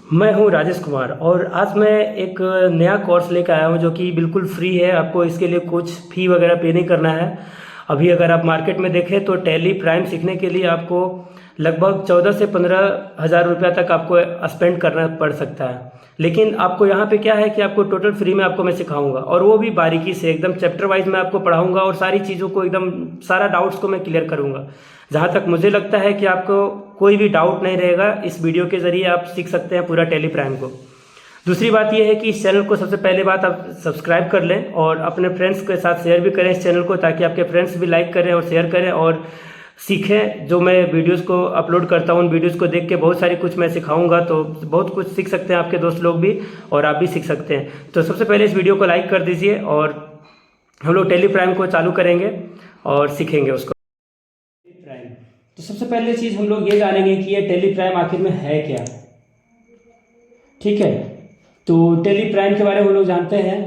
मैं हूं राजेश कुमार और आज मैं एक नया कोर्स लेकर आया हूं जो कि बिल्कुल फ्री है। आपको इसके लिए कुछ फ़ी वगैरह पे नहीं करना है। अभी अगर आप मार्केट में देखें तो टैली प्राइम सीखने के लिए आपको लगभग 14 से 15 हज़ार रुपया तक आपको स्पेंड करना पड़ सकता है। लेकिन आपको यहाँ पे क्या है कि आपको टोटल फ्री में आपको मैं सिखाऊंगा और वो भी बारीकी से एकदम चैप्टर वाइज मैं आपको पढ़ाऊंगा और सारी चीज़ों को एकदम सारा डाउट्स को मैं क्लियर करूंगा। जहाँ तक मुझे लगता है कि आपको कोई भी डाउट नहीं रहेगा, इस वीडियो के ज़रिए आप सीख सकते हैं पूरा टैली प्राइम को। दूसरी बात यह है कि इस चैनल को सबसे पहले बात आप सब्सक्राइब कर लें और अपने फ्रेंड्स के साथ शेयर भी करें इस चैनल को, ताकि आपके फ्रेंड्स भी लाइक करें और शेयर करें और सीखें। जो मैं वीडियोस को अपलोड करता हूँ उन वीडियोस को देख के बहुत सारी कुछ मैं सिखाऊंगा, तो बहुत कुछ सीख सकते हैं आपके दोस्त लोग भी और आप भी सीख सकते हैं। तो सबसे पहले इस वीडियो को लाइक कर दीजिए और हम लोग टैली प्राइम को चालू करेंगे और सीखेंगे उसको। प्राइम, तो सबसे पहले चीज़ हम लोग ये जानेंगे कि ये टैली प्राइम आखिर में है क्या। ठीक है, तो टैली प्राइम के बारे में हम लोग जानते हैं।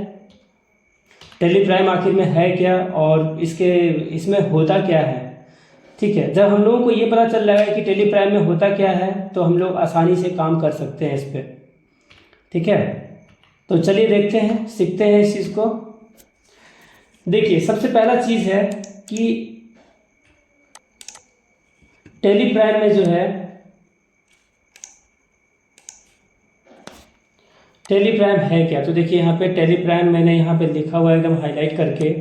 टैली प्राइम आखिर में है क्या और इसमें होता क्या है। ठीक है, जब हम लोगों को ये पता चल रहा है कि टैली प्राइम में होता क्या है तो हम लोग आसानी से काम कर सकते हैं इस पर। ठीक है, तो चलिए देखते हैं, सीखते हैं इस चीज़ को। देखिए, सबसे पहला चीज़ है कि टैली प्राइम में जो है, टैली प्राइम है क्या। तो देखिए यहाँ पे टैली प्राइम मैंने यहाँ पे लिखा हुआ है एकदम हाईलाइट करके।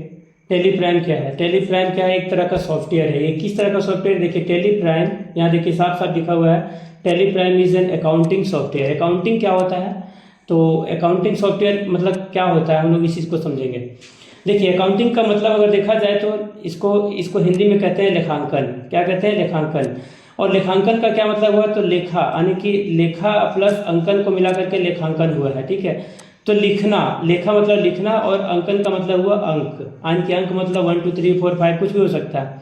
टैली प्राइम क्या है? टैली प्राइम क्या है? एक तरह का सॉफ्टवेयर है। ये किस तरह का सॉफ्टवेयर? देखिए टैली प्राइम यहाँ देखिए साफ साफ लिखा हुआ है, tally prime is an accounting software. Accounting क्या होता है? तो अकाउंटिंग सॉफ्टवेयर मतलब क्या होता है, हम लोग इस चीज़ को समझेंगे। देखिए अकाउंटिंग का मतलब अगर देखा जाए तो इसको हिंदी में कहते हैं लेखांकन। क्या कहते हैं? लेखांकन। और लेखांकन का क्या मतलब हुआ? तो लेखा यानी कि लेखा प्लस अंकन को मिला करके लेखांकन हुआ है। ठीक है, तो लिखना, लेखा मतलब लिखना और अंकन का मतलब हुआ अंक। यानी कि अंक मतलब 1 2 3 4 5 कुछ भी हो सकता है।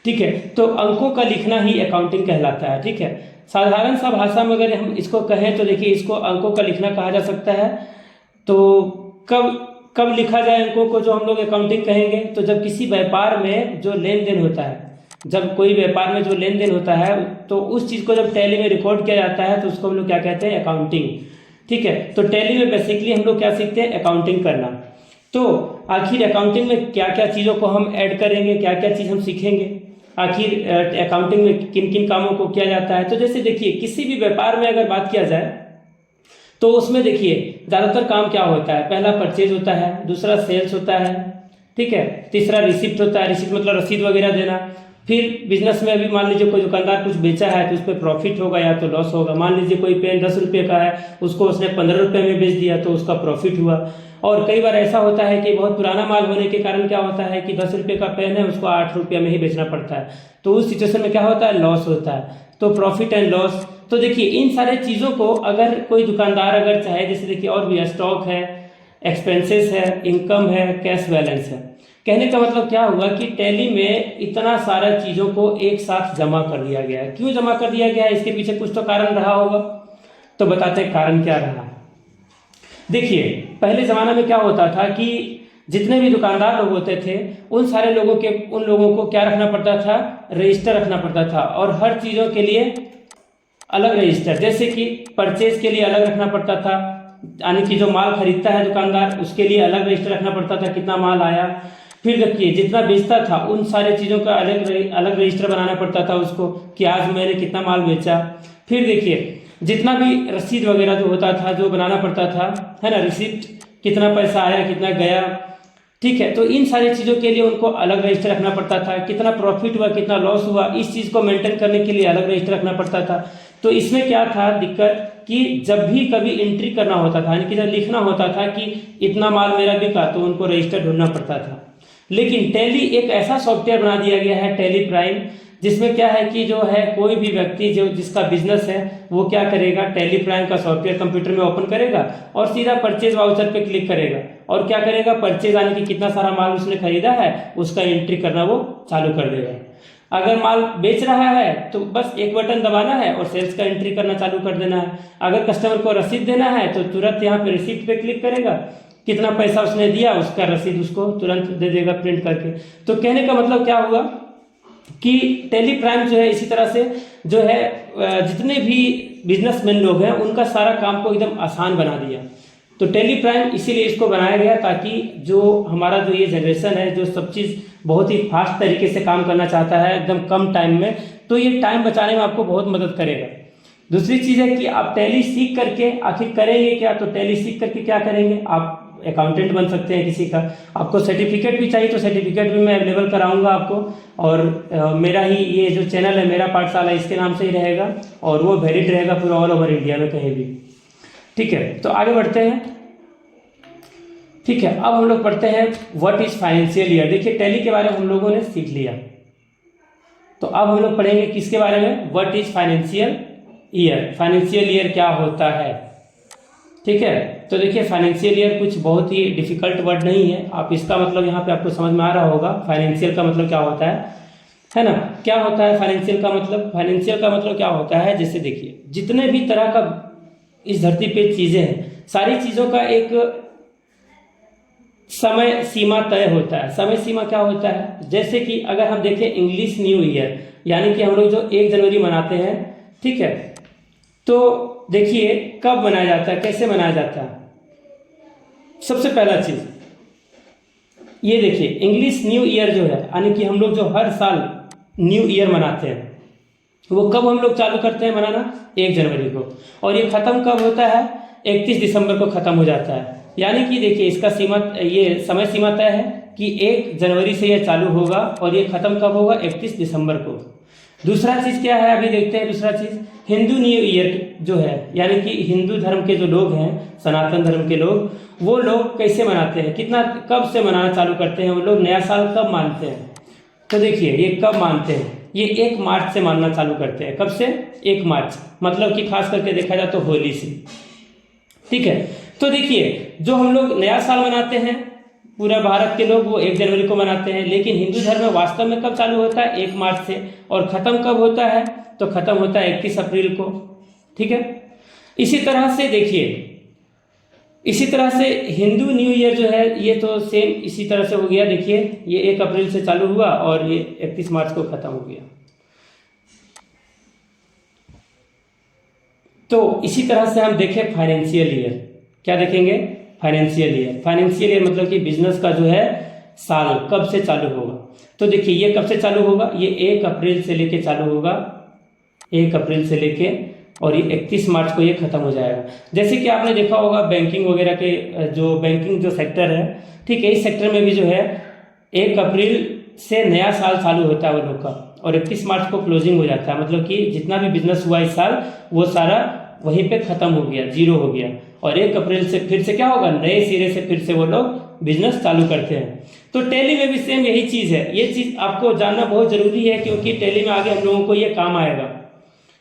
ठीक है, तो अंकों का लिखना ही अकाउंटिंग कहलाता है। ठीक है, साधारण सा भाषा में अगर हम इसको कहें तो देखिए इसको अंकों का लिखना कहा जा सकता है। तो कब कब लिखा जाए अंकों को जो हम लोग अकाउंटिंग कहेंगे? तो जब किसी व्यापार में जो लेन देन होता है, जब कोई व्यापार में जो लेन देन होता है तो उस चीज़ को जब टैली में रिकॉर्ड किया जाता है तो उसको हम लोग क्या कहते हैं? अकाउंटिंग। ठीक है, तो टैली में बेसिकली हम लोग क्या सीखते हैं? अकाउंटिंग करना। तो आखिर अकाउंटिंग में क्या क्या चीज़ों को हम ऐड करेंगे, क्या क्या चीज़ हम सीखेंगे, आखिर अकाउंटिंग में किन किन कामों को किया जाता है। तो जैसे देखिए किसी भी व्यापार में अगर बात किया जाए तो उसमें देखिए ज़्यादातर काम क्या होता है? पहला परचेज होता है, दूसरा सेल्स होता है, ठीक है, तीसरा रिसिप्ट होता है। रिसिप्ट मतलब रसीद वगैरह देना। फिर बिजनेस में अभी मान लीजिए कोई दुकानदार कुछ बेचा है तो उस पर प्रॉफिट होगा या तो लॉस होगा। मान लीजिए कोई पेन 10 रुपये का है, उसको उसने 15 रुपये में बेच दिया तो उसका प्रॉफिट हुआ। और कई बार ऐसा होता है कि बहुत पुराना माल होने के कारण क्या होता है कि 10 रुपये का पेन है उसको 8 रुपये में ही बेचना पड़ता है, तो उस सिचुएशन में क्या होता है? लॉस होता है। तो प्रॉफिट एंड लॉस। तो देखिए इन सारे चीज़ों को अगर कोई दुकानदार अगर चाहे, जैसे देखिए और भी स्टॉक है, एक्सपेंसेस है, इनकम है, कैश बैलेंस है। कहने का मतलब क्या हुआ कि टैली में इतना सारा चीज़ों को एक साथ जमा कर दिया गया है। क्यों जमा कर दिया गया है? इसके पीछे कुछ तो कारण रहा होगा, तो बताते हैं कारण क्या रहा। देखिए पहले ज़माना में क्या होता था कि जितने भी दुकानदार लोग होते थे उन लोगों को क्या रखना पड़ता था? रजिस्टर रखना पड़ता था। और हर चीज़ों के लिए अलग रजिस्टर, जैसे कि परचेज के लिए अलग रखना पड़ता था, यानी कि जो माल खरीदता है दुकानदार उसके लिए अलग रजिस्टर रखना पड़ता था, कितना माल आया। फिर देखिए जितना बेचता था उन सारे चीज़ों का अलग रजिस्टर बनाना पड़ता था उसको, कि आज मैंने कितना माल बेचा। फिर देखिए जितना भी रसीद वगैरह जो होता था जो बनाना पड़ता था, है ना, रिसिप्ट, कितना पैसा आया कितना गया। ठीक है, तो इन सारी चीज़ों के लिए उनको अलग रजिस्टर रखना पड़ता था। कितना प्रॉफिट हुआ कितना लॉस हुआ इस चीज़ को मेंटेन करने के लिए अलग रजिस्टर रखना पड़ता था। तो इसमें क्या था दिक्कत कि जब भी कभी एंट्री करना होता था, यानी कि जब लिखना होता था कि इतना माल मेरा बिका, तो उनको रजिस्टर ढूंढना पड़ता था। लेकिन टैली एक ऐसा सॉफ्टवेयर बना दिया गया है टैली प्राइम, जिसमें क्या है कि जो है कोई भी व्यक्ति जो जिसका बिजनेस है वो क्या करेगा? टैली प्राइम का सॉफ्टवेयर कंप्यूटर में ओपन करेगा और सीधा परचेज वाउचर पे क्लिक करेगा और क्या करेगा? परचेज यानी कि कितना सारा माल उसने खरीदा है उसका एंट्री करना वो चालू कर देगा। अगर माल बेच रहा है तो बस एक बटन दबाना है और सेल्स का एंट्री करना चालू कर देना है। अगर कस्टमर को रसीद देना है तो तुरंत यहाँ पे रिसीप्ट पे क्लिक करेगा, कितना पैसा उसने दिया उसका रसीद उसको तुरंत दे देगा प्रिंट करके। तो कहने का मतलब क्या हुआ कि टैली प्राइम जो है इसी तरह से जो है जितने भी बिजनेसमैन लोग हैं उनका सारा काम को एकदम आसान बना दिया। तो टैली प्राइम इसीलिए इसको बनाया गया ताकि जो हमारा जो ये जनरेशन है जो सब चीज़ बहुत ही फास्ट तरीके से काम करना चाहता है एकदम कम टाइम में, तो ये टाइम बचाने में आपको बहुत मदद करेगा। दूसरी चीज़ है कि आप टैली सीख करके आखिर करेंगे क्या, तो टैली सीख करके क्या करेंगे, आप अकाउंटेंट बन सकते हैं किसी का। आपको सर्टिफिकेट भी चाहिए तो सर्टिफिकेट भी मैं अवेलेबल कराऊंगा आपको, और मेरा ही ये जो चैनल है मेरा पाठशाला इसके नाम से ही रहेगा, और वो वैलिड रहेगा पूरा ऑल ओवर इंडिया में कहीं भी। ठीक है, तो आगे बढ़ते हैं। ठीक है, अब हम लोग पढ़ते हैं व्हाट इज फाइनेंशियल ईयर। देखिए टैली के बारे में हम लोगों ने सीख लिया, तो अब हम लोग पढ़ेंगे किसके बारे में, what is financial year. Financial year क्या होता है। ठीक है, तो देखिए फाइनेंशियल ईयर कुछ बहुत ही डिफिकल्ट वर्ड नहीं है, आप इसका मतलब यहाँ पे आपको समझ में आ रहा होगा। फाइनेंशियल का मतलब क्या होता है ना, क्या होता है फाइनेंशियल का मतलब। फाइनेंशियल का मतलब क्या होता है, जैसे देखिए जितने भी तरह का इस धरती पे चीजें हैं, सारी चीजों का एक समय सीमा तय होता है। समय सीमा क्या होता है, जैसे कि अगर हम देखें इंग्लिश न्यू ईयर, यानी कि हम लोग जो 1 जनवरी मनाते हैं, ठीक है, तो देखिए कब मनाया जाता है, कैसे मनाया जाता है। सबसे पहला चीज ये देखिए इंग्लिश न्यू ईयर जो है, यानी कि हम लोग जो हर साल न्यू ईयर मनाते हैं, वो कब हम लोग चालू करते हैं मनाना, 1 जनवरी को, और ये खत्म कब होता है, 31 दिसंबर को खत्म हो जाता है। यानी कि देखिए इसका सीमा, ये समय सीमा तय है कि 1 जनवरी से ये चालू होगा और ये खत्म कब होगा, 31 दिसंबर को। दूसरा चीज क्या है, अभी देखते हैं दूसरा चीज, हिंदू न्यू ईयर जो है, यानी कि हिंदू धर्म के जो लोग हैं, सनातन धर्म के लोग, वो लोग कैसे मनाते हैं, कितना कब से मनाना चालू करते हैं, वो लोग नया साल कब मानते हैं। तो देखिए ये कब मानते हैं, ये 1 मार्च से मानना चालू करते हैं। कब से, 1 मार्च, मतलब कि खास करके देखा जाए तो होली से। ठीक है, तो देखिए जो हम लोग नया साल मनाते हैं पूरा भारत के लोग, वो 1 जनवरी को मनाते हैं, लेकिन हिंदू धर्म में वास्तव में कब चालू होता है, 1 मार्च से, और खत्म कब होता है, तो खत्म होता है 31 अप्रैल को। ठीक है, इसी तरह से देखिए, इसी तरह से हिंदू न्यू ईयर जो है ये तो सेम इसी तरह से हो गया। देखिए ये 1 अप्रैल से चालू हुआ और ये 31 मार्च को खत्म हो गया। तो इसी तरह से हम देखें फाइनेंशियल ईयर, क्या देखेंगे, फाइनेंशियल ईयर। फाइनेंशियल ईयर मतलब कि बिजनेस का जो है साल कब से चालू होगा। तो देखिए ये कब से चालू होगा, ये 1 अप्रैल से लेके चालू होगा, 1 अप्रैल से लेके, और ये 31 मार्च को ये खत्म हो जाएगा। जैसे कि आपने देखा होगा बैंकिंग वगैरह के जो बैंकिंग जो सेक्टर है, ठीक है, इस सेक्टर में भी जो है 1 अप्रैल से नया साल चालू होता है वो लोग का, और 31 मार्च को क्लोजिंग हो जाता है। मतलब कि जितना भी बिजनेस हुआ इस साल वो सारा वहीं पे खत्म हो गया, जीरो हो गया, और 1 अप्रैल से फिर से क्या होगा, नए सिरे से फिर से वो लोग बिजनेस चालू करते हैं। तो टैली में भी सेम यही चीज है। ये चीज आपको जानना बहुत जरूरी है, क्योंकि टैली में आगे हम लोगों को ये काम आएगा।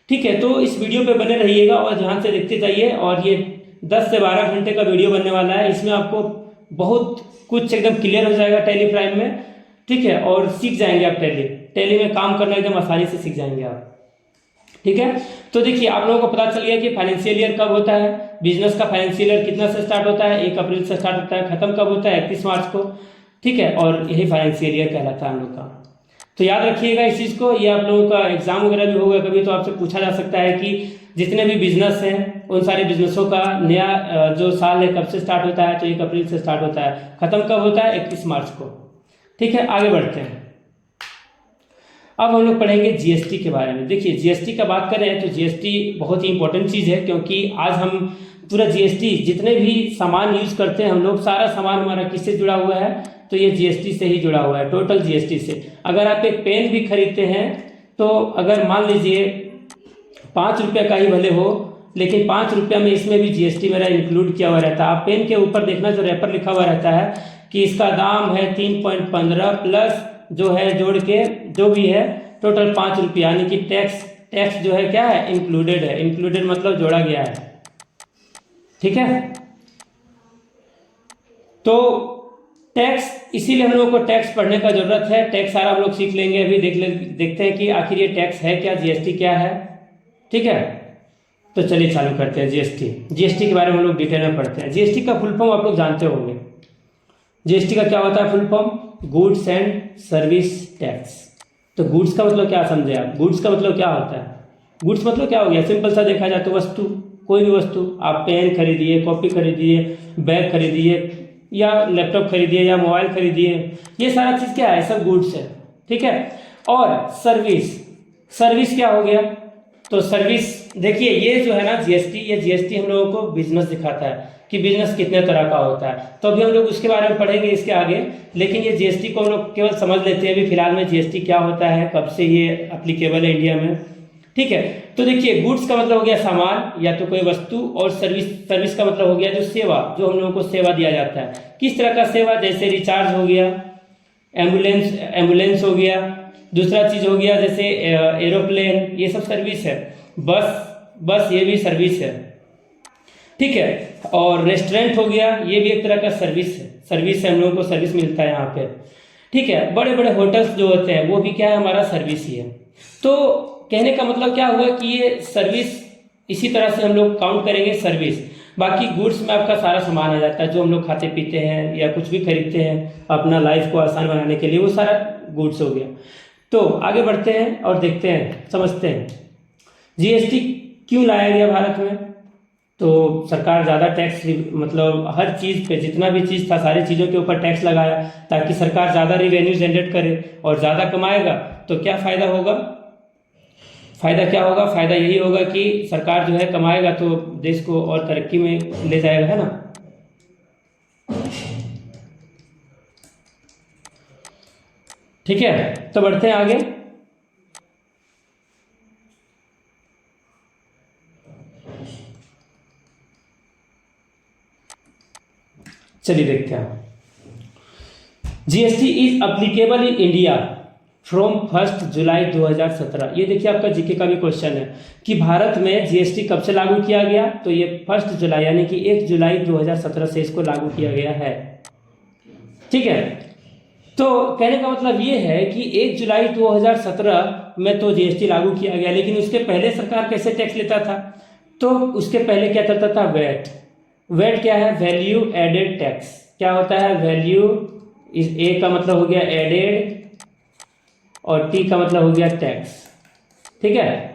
ठीक है, तो इस वीडियो पे बने रहिएगा और ध्यान से देखते जाइए। और ये 10 से 12 घंटे का वीडियो बनने वाला है, इसमें आपको बहुत कुछ एकदम क्लियर हो जाएगा टैली प्राइम में। ठीक है, और सीख जाएंगे आप टैली में काम करना एकदम आसानी से सीख जाएंगे आप। ठीक है, तो देखिए आप लोगों को पता चल गया कि फाइनेंशियल ईयर कब होता है, बिजनेस का फाइनेंशियल ईयर कितना से स्टार्ट होता है, 1 अप्रैल से स्टार्ट होता है, खत्म कब होता है, 31 मार्च को। ठीक है, और यही फाइनेंशियल ईयर कहलाता है हम लोग का। तो याद रखिएगा इस चीज को, ये आप लोगों का एग्जाम वगैरह भी होगा कभी, तो आपसे पूछा जा सकता है कि जितने भी बिजनेस हैं उन सारे बिजनेसों का नया जो साल है कब से स्टार्ट होता है, तो 1 अप्रैल से स्टार्ट होता है, खत्म कब होता है, 31 मार्च को। ठीक है, आगे बढ़ते हैं। अब हम लोग पढ़ेंगे जीएसटी के बारे में। देखिए जीएसटी का बात करें तो जीएसटी बहुत ही इंपॉर्टेंट चीज़ है, क्योंकि आज हम पूरा जीएसटी, जितने भी सामान यूज करते हैं हम लोग, सारा सामान हमारा किससे जुड़ा हुआ है, तो ये जीएसटी से ही जुड़ा हुआ है, टोटल जीएसटी से। अगर आप एक पेन भी खरीदते हैं तो अगर मान लीजिए 5 रुपये का ही भले हो, लेकिन 5 रुपये में इसमें भी जीएसटी मेरा इंक्लूड किया हुआ रहता है। आप पेन के ऊपर देखना जो रैपर लिखा हुआ रहता है कि इसका दाम है 3.15 प्लस जो है जोड़ के जो भी है टोटल 5 रुपया, यानी कि टैक्स जो है क्या है, इंक्लूडेड है। इंक्लूडेड मतलब जोड़ा गया है। ठीक है, तो टैक्स, इसीलिए हम लोगों को टैक्स पढ़ने का जरूरत है। टैक्स सारा हम लोग सीख लेंगे। अभी देखते हैं कि आखिर ये टैक्स है क्या, जीएसटी क्या है। ठीक है, तो चलिए चालू करते हैं। जीएसटी के बारे में हम लोग डिटेल में पढ़ते हैं। जीएसटी का फुल फॉर्म आप लोग जानते होंगे। जीएसटी का क्या होता है full form, goods and service tax. तो गुड्स का मतलब क्या समझे आप, गुड्स का मतलब क्या होता है, गुड्स मतलब क्या हो गया, सिंपल सा देखा जाए तो वस्तु, कोई भी वस्तु, आप पेन खरीदिए, कॉपी खरीदिए, बैग खरीदिए, या लैपटॉप खरीदिए, या मोबाइल खरीदिए, ये सारा चीज़ क्या है, सब गुड्स है, ठीक है। और सर्विस, सर्विस क्या हो गया, तो सर्विस देखिए ये जो है ना जीएसटी, ये जीएसटी हम लोगों को बिजनेस दिखाता है कि बिजनेस कितने तरह का होता है, तो अभी हम लोग उसके बारे में पढ़ेंगे इसके आगे, लेकिन ये जीएसटी को हम लोग केवल समझ लेते हैं अभी फिलहाल में, जीएसटी क्या होता है, कब से ये एप्लीकेबल है इंडिया में, ठीक है। तो देखिए गुड्स का मतलब हो गया सामान या तो कोई वस्तु, और सर्विस, सर्विस का मतलब हो गया जो सेवा, जो हम लोगों को सेवा दिया जाता है, किस तरह का सेवा, जैसे रिचार्ज हो गया, एम्बुलेंस हो गया, दूसरा चीज हो गया जैसे एरोप्लेन, ये सब सर्विस है, बस ये भी सर्विस है, ठीक है। और रेस्टोरेंट हो गया, ये भी एक तरह का सर्विस है, सर्विस है, हम लोगों को सर्विस मिलता है यहाँ पे, ठीक है। बड़े बड़े होटल्स जो होते हैं वो भी क्या है, हमारा सर्विस ही है। तो कहने का मतलब क्या हुआ कि ये सर्विस इसी तरह से हम लोग काउंट करेंगे सर्विस। बाकी गुड्स में आपका सारा सामान आ जाता है, जो हम लोग खाते पीते हैं या कुछ भी खरीदते हैं अपना लाइफ को आसान बनाने के लिए, वो सारा गुड्स हो गया। तो आगे बढ़ते हैं और देखते हैं, समझते हैं जीएसटी क्यों लाया गया भारत में। तो सरकार ज़्यादा टैक्स, मतलब हर चीज़ पे जितना भी चीज़ था सारी चीज़ों के ऊपर टैक्स लगाया, ताकि सरकार ज़्यादा रिवेन्यू जनरेट करे, और ज़्यादा कमाएगा तो क्या फ़ायदा होगा, फ़ायदा क्या होगा, फ़ायदा यही होगा कि सरकार जो है कमाएगा तो देश को और तरक्की में ले जाएगा, है ना। ठीक है, तो बढ़ते हैं आगे। चलिए देखते हैं, GST is applicable in India from 1 जुलाई 2017। ये देखिए आपका जीके का भी क्वेश्चन है कि भारत में जीएसटी कब से लागू किया गया, तो ये 1 जुलाई यानी कि 1 जुलाई 2017 से इसको लागू किया गया है, ठीक है। तो कहने का मतलब ये है कि 1 जुलाई 2017 में तो जीएसटी लागू किया गया, लेकिन उसके पहले सरकार कैसे टैक्स लेता था, तो उसके पहले क्या करता था, वैट। वैट क्या है, वैल्यू एडेड टैक्स। क्या होता है, वैल्यू, इस ए का मतलब हो गया एडेड और टी का मतलब हो गया टैक्स, ठीक है,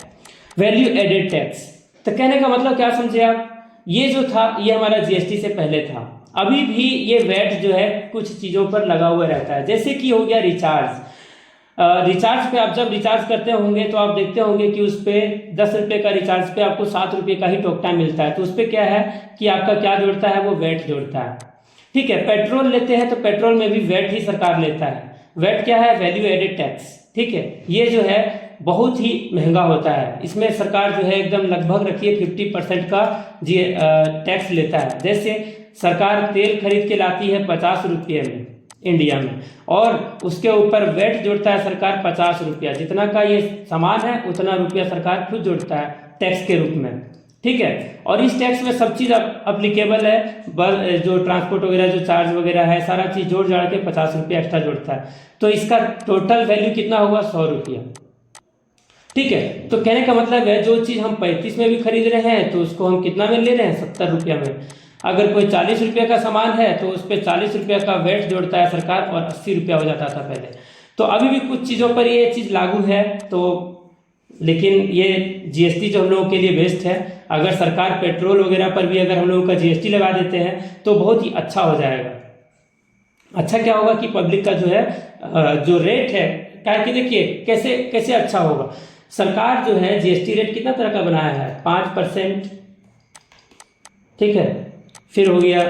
वैल्यू एडेड टैक्स। तो कहने का मतलब क्या समझे आप, ये जो था ये हमारा जीएसटी से पहले था, अभी भी ये वैट जो है कुछ चीज़ों पर लगा हुआ रहता है, जैसे कि हो गया रिचार्ज। रिचार्ज पे आप जब रिचार्ज करते होंगे तो आप देखते होंगे कि उस पर 10 रुपये का रिचार्ज पे आपको 7 रुपये का ही टॉक टाइम मिलता है, तो उस पर क्या है कि आपका क्या जोड़ता है, वो वैट जोड़ता है, ठीक है। पेट्रोल लेते हैं तो पेट्रोल में भी वैट ही सरकार लेता है। वैट क्या है, वैल्यू एडेड टैक्स, ठीक है। ये जो है बहुत ही महंगा होता है, इसमें सरकार जो है एकदम लगभग रखिए 50% का टैक्स लेता है। जैसे सरकार तेल खरीद के लाती है 50 रुपये में इंडिया में, और उसके ऊपर वैट जोड़ता है सरकार 50 रुपया, जितना का ये सामान है उतना रुपया सरकार खुद जोड़ता है टैक्स के रूप में, ठीक है। और इस टैक्स में सब चीज़ अप्लीकेबल है, जो ट्रांसपोर्ट वगैरह जो चार्ज वगैरह है सारा चीज़ जोड़ जाड़ के 50 रुपया एक्स्ट्रा जोड़ता है, तो इसका टोटल वैल्यू कितना हुआ, 100 रुपया, ठीक है। तो कहने का मतलब है जो चीज़ हम 35 में भी खरीद रहे हैं तो उसको हम कितना में ले रहे हैं, 70 रुपया में। अगर कोई 40 रुपये का सामान है तो उस पर 40 रुपये का वैट जोड़ता है सरकार, और 80 रुपया हो जाता था पहले। तो अभी भी कुछ चीज़ों पर ये चीज़ लागू है, तो लेकिन ये जीएसटी जो हम लोगों के लिए बेस्ट है। अगर सरकार पेट्रोल वगैरह पर भी अगर हम लोगों का जीएसटी लगा देते हैं तो बहुत ही अच्छा हो जाएगा। अच्छा क्या होगा कि पब्लिक का जो है जो रेट है, क्या कि देखिए कैसे कैसे अच्छा होगा, सरकार जो है जीएसटी रेट कितना तरह का बनाया है, 5%, ठीक है, फिर हो गया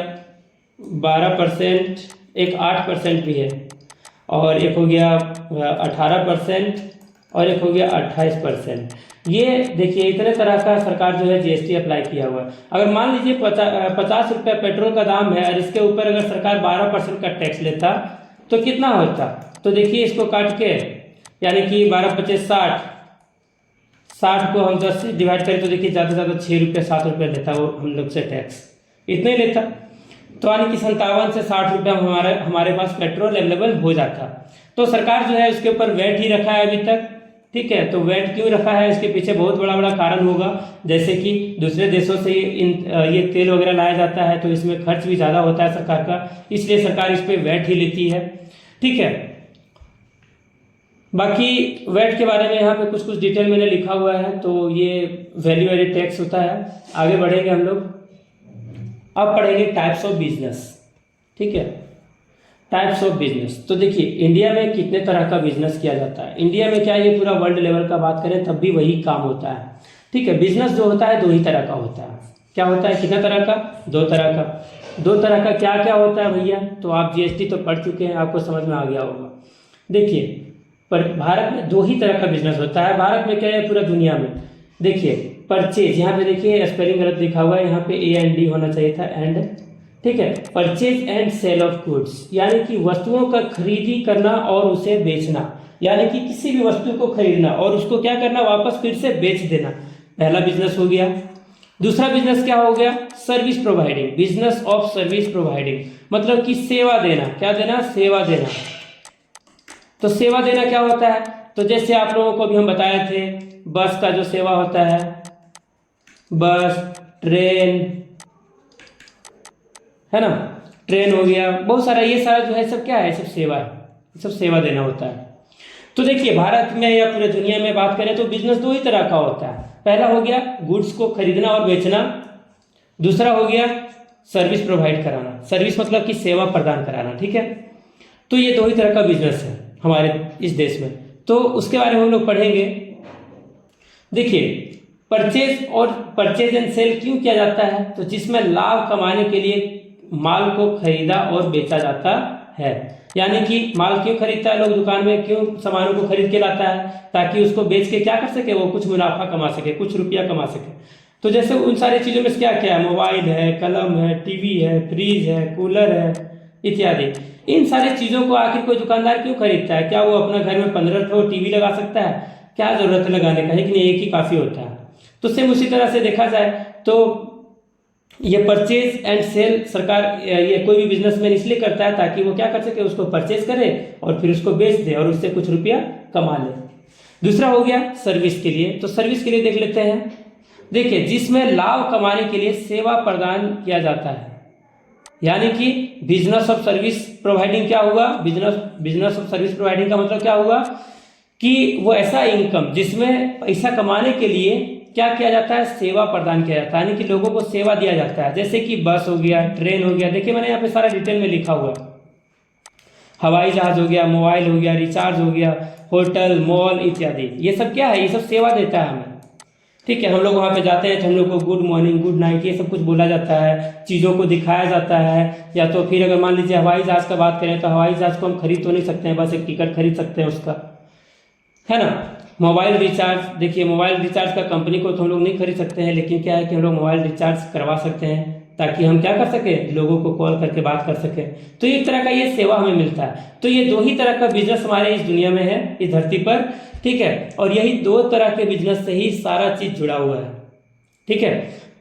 12%, एक 8% भी है, और एक हो गया 18%, और एक हो गया 28%। ये देखिए इतने तरह का सरकार जो है जीएसटी अप्लाई किया हुआ है। अगर मान लीजिए 50 रुपये पेट्रोल का दाम है और इसके ऊपर अगर सरकार 12% का टैक्स लेता तो कितना होता, तो देखिए इसको काट के, यानी कि 12×5 = 60 को हम 10 से डिवाइड करें तो देखिए ज़्यादा से ज़्यादा 6 रुपये 7 रुपये लेता वो हम लोग से टैक्स, इतने लेता, तो यानी कि 57 से 60 रुपये हमारे पास पेट्रोल अवेलेबल हो जाता। तो सरकार जो है उसके ऊपर वैट ही रखा है अभी तक, ठीक है। तो वैट क्यों रखा है, इसके पीछे बहुत बड़ा बड़ा कारण होगा, जैसे कि दूसरे देशों से ये तेल वगैरह लाया जाता है तो इसमें खर्च भी ज़्यादा होता है सरकार का, इसलिए सरकार इस पर वैट ही लेती है, ठीक है। बाकी वैट के बारे में यहाँ पे कुछ कुछ डिटेल मैंने लिखा हुआ है, तो ये वैल्यू एडेड टैक्स होता है। आगे बढ़ेंगे हम लोग, अब पढ़ेंगे टाइप्स ऑफ बिजनेस। ठीक है, टाइप्स ऑफ बिजनेस। तो देखिए इंडिया में कितने तरह का बिजनेस किया जाता है। इंडिया में क्या ये पूरा वर्ल्ड लेवल का बात करें तब भी वही काम होता है। ठीक है, बिजनेस जो होता है दो ही तरह का होता है। क्या होता है, कितना तरह का, दो तरह का। दो तरह का क्या क्या होता है भैया, तो आप जीएसटी तो पढ़ चुके हैं, आपको समझ में आ गया होगा। देखिए पर भारत में दो ही तरह का बिजनेस होता है। भारत में क्या है, पूरा दुनिया में। देखिए परचेज, यहाँ पे देखिए स्पेलिंग गलत लिखा हुआ है, यहाँ पे AND होना चाहिए था, एंड। ठीक है, purchase and sale of goods, यानी कि वस्तुओं का खरीदी करना और उसे बेचना, यानी कि किसी भी वस्तु को खरीदना और उसको क्या करना, वापस फिर से बेच देना, पहला बिजनेस हो गया। दूसरा बिजनेस क्या हो गया, service providing, business of service providing, मतलब कि सेवा देना। क्या देना, सेवा देना। तो सेवा देना क्या होता है, तो जैसे आप लोगों को भी हम बताए थे, बस का जो सेवा होता है, बस, ट्रेन, है ना, ट्रेन हो गया, बहुत सारा, ये सारा जो है सब क्या है, सब सेवा है, सब सेवा देना होता है। तो देखिए भारत में या पूरे दुनिया में बात करें तो बिजनेस दो ही तरह का होता है। पहला हो गया गुड्स को खरीदना और बेचना, दूसरा हो गया सर्विस प्रोवाइड कराना, सर्विस मतलब कि सेवा प्रदान कराना। ठीक है, तो ये दो ही तरह का बिजनेस है हमारे इस देश में, तो उसके बारे में हम लोग पढ़ेंगे। देखिए परचेज एंड सेल क्यों किया जाता है, तो जिसमें लाभ कमाने के लिए माल को खरीदा और बेचा जाता है। यानी कि माल क्यों खरीदता है लोग, दुकान में क्यों सामानों को खरीद के लाता है, ताकि उसको बेच के क्या कर सके, वो कुछ मुनाफा कमा सके, कुछ रुपया कमा सके। तो जैसे उन सारी चीज़ों में क्या क्या है, मोबाइल है, कलम है, टीवी है, फ्रिज है, कूलर है इत्यादि। इन सारी चीज़ों को आखिर कोई दुकानदार क्यों खरीदता है, क्या वो अपना घर में 15 ठो टीवी लगा सकता है, क्या जरूरत है लगाने का, है कि नहीं, एक ही काफ़ी होता है। तो सेम उसी तरह से देखा जाए तो ये परचेज एंड सेल सरकार, ये कोई भी बिजनेसमैन इसलिए करता है ताकि वो क्या कर सके, उसको परचेज करे और फिर उसको बेच दे और उससे कुछ रुपया कमा ले। दूसरा हो गया सर्विस के लिए, तो सर्विस के लिए देख लेते हैं। देखिए जिसमें लाभ कमाने के लिए सेवा प्रदान किया जाता है, यानी कि बिजनेस ऑफ सर्विस प्रोवाइडिंग क्या होगा, बिजनेस ऑफ सर्विस प्रोवाइडिंग का मतलब क्या होगा कि वो ऐसा इनकम जिसमें पैसा कमाने के लिए क्या किया जाता है, सेवा प्रदान किया जाता है, यानी कि लोगों को सेवा दिया जाता है। जैसे कि बस हो गया, ट्रेन हो गया, देखिए मैंने यहाँ पे सारा डिटेल में लिखा हुआ है, हवाई जहाज हो गया, मोबाइल हो गया, रिचार्ज हो गया, होटल, मॉल इत्यादि, ये सब क्या है, ये सब सेवा देता है हमें। ठीक है, हम लोग वहाँ पे जाते हैं तो हम लोग को गुड मॉर्निंग, गुड नाइट, ये सब कुछ बोला जाता है, चीज़ों को दिखाया जाता है। या तो फिर अगर मान लीजिए हवाई जहाज का बात करें तो हवाई जहाज को हम खरीद तो नहीं सकते हैं, बस एक टिकट खरीद सकते हैं उसका, है ना। मोबाइल रिचार्ज, देखिए मोबाइल रिचार्ज का कंपनी को तो हम लोग नहीं खरीद सकते हैं, लेकिन क्या है कि हम लोग मोबाइल रिचार्ज करवा सकते हैं ताकि हम क्या कर सके, लोगों को कॉल करके बात कर सके। तो एक तरह का ये सेवा हमें मिलता है। तो ये दो ही तरह का बिजनेस हमारे इस दुनिया में है, इस धरती पर। ठीक है, और यही दो तरह के बिजनेस से ही सारा चीज जुड़ा हुआ है। ठीक है,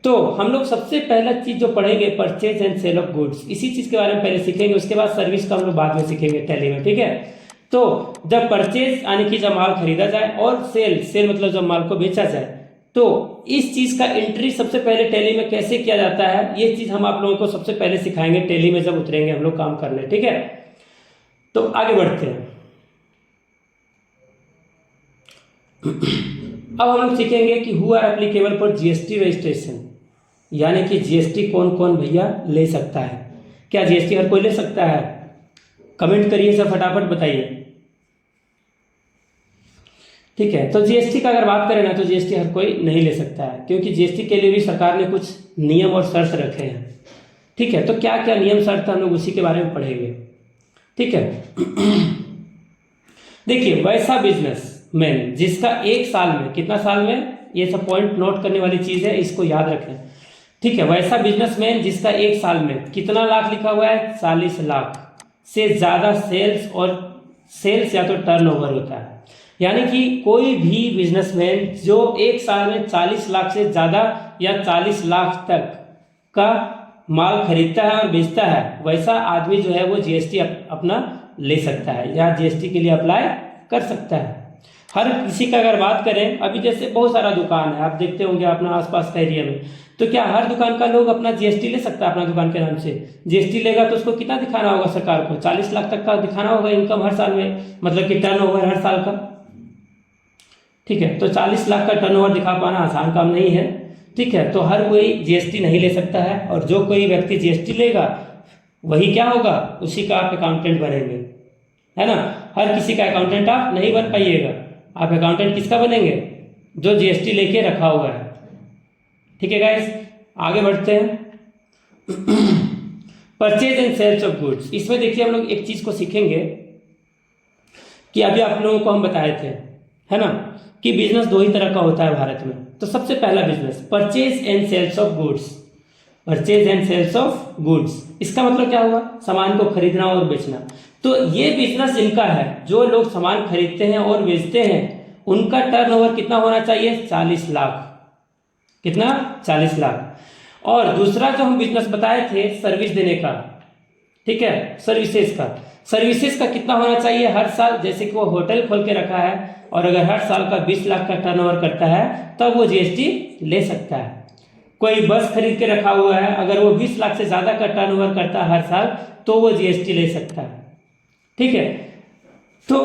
तो हम लोग सबसे पहला चीज जो पढ़ेंगे, purchase and sale of goods, इसी चीज के बारे में पहले सीखेंगे, उसके बाद सर्विस का हम लोग बाद में सीखेंगे टैली में। ठीक है, तो जब परचेज यानी कि जब माल खरीदा जाए और सेल मतलब जब माल को बेचा जाए, तो इस चीज का एंट्री सबसे पहले टैली में कैसे किया जाता है, ये चीज हम आप लोगों को सबसे पहले सिखाएंगे टैली में जब उतरेंगे हम लोग काम करने। ठीक है, तो आगे बढ़ते हैं। अब हम लोग सीखेंगे कि who are applicable for GST registration, यानी कि जीएसटी कौन कौन भैया ले सकता है। क्या जीएसटी हर कोई ले सकता है, कमेंट करिए सब, फटाफट बताइए। ठीक है, तो जीएसटी का अगर बात करें ना तो जीएसटी हर कोई नहीं ले सकता है, क्योंकि जीएसटी के लिए भी सरकार ने कुछ नियम और शर्त रखे हैं। ठीक है, तो क्या क्या नियम शर्त हम लोग उसी के बारे में पढ़ेंगे। ठीक है, देखिए वैसा बिजनेसमैन जिसका एक साल में, कितना साल में, ये सब पॉइंट नोट करने वाली चीज है, इसको याद रखें। ठीक है, वैसा बिजनेसमैन जिसका एक साल में कितना लाख लिखा हुआ है, 40 लाख से ज्यादा सेल्स या तो टर्नओवर होता है, यानी कि कोई भी बिजनेसमैन जो एक साल में 40 लाख से ज्यादा या 40 लाख तक का माल खरीदता है और बेचता है, वैसा आदमी जो है वो जीएसटी अपना ले सकता है या जीएसटी के लिए अप्लाई कर सकता है। हर किसी का अगर बात करें, अभी जैसे बहुत सारा दुकान है, आप देखते होंगे अपना आसपास का एरिया में, तो क्या हर दुकान का लोग अपना जीएसटी ले सकता है अपना दुकान के नाम से? जीएसटी लेगा तो उसको कितना दिखाना होगा सरकार को, 40 लाख तक का दिखाना होगा इनकम हर साल में, मतलब कि टर्नओवर हर साल का। ठीक है। तो 40 लाख का टर्नओवर दिखा पाना आसान काम नहीं है, ठीक है। तो हर कोई जीएसटी नहीं ले सकता है, और जो कोई व्यक्ति जीएसटी लेगा वही क्या होगा, उसी का आप अकाउंटेंट बनेंगे, है ना। हर किसी का अकाउंटेंट आप नहीं बन पाइएगा। आप अकाउंटेंट किसका बनेंगे, जो जीएसटी लेके रखा हुआ है, ठीक है गाइस। आगे बढ़ते हैं। Purchase and sales of goods, इसमें देखिए हम लोग एक चीज को सीखेंगे कि अभी आप लोगों को हम बताए थे, है ना, कि बिजनेस दो ही तरह का होता है भारत में। तो सबसे पहला business purchase and sales of goods, purchase and sales of goods, इसका मतलब क्या हुआ, सामान को खरीदना और बेचना। तो ये बिजनेस जिनका है, जो लोग सामान खरीदते हैं और बेचते हैं, उनका टर्नओवर कितना होना चाहिए, 40 लाख। कितना, 40 लाख। और दूसरा जो हम बिजनेस बताए थे सर्विस देने का, ठीक है, सर्विसेज का, सर्विसेज का कितना होना चाहिए हर साल, जैसे कि वो होटल खोल के रखा है और अगर हर साल का 20 लाख का टर्नओवर करता है तब वो जीएसटी ले सकता है। कोई बस खरीद के रखा हुआ है, अगर वो 20 लाख से ज्यादा का टर्नओवर करता है हर साल तो वो जीएसटी ले सकता है, ठीक है। तो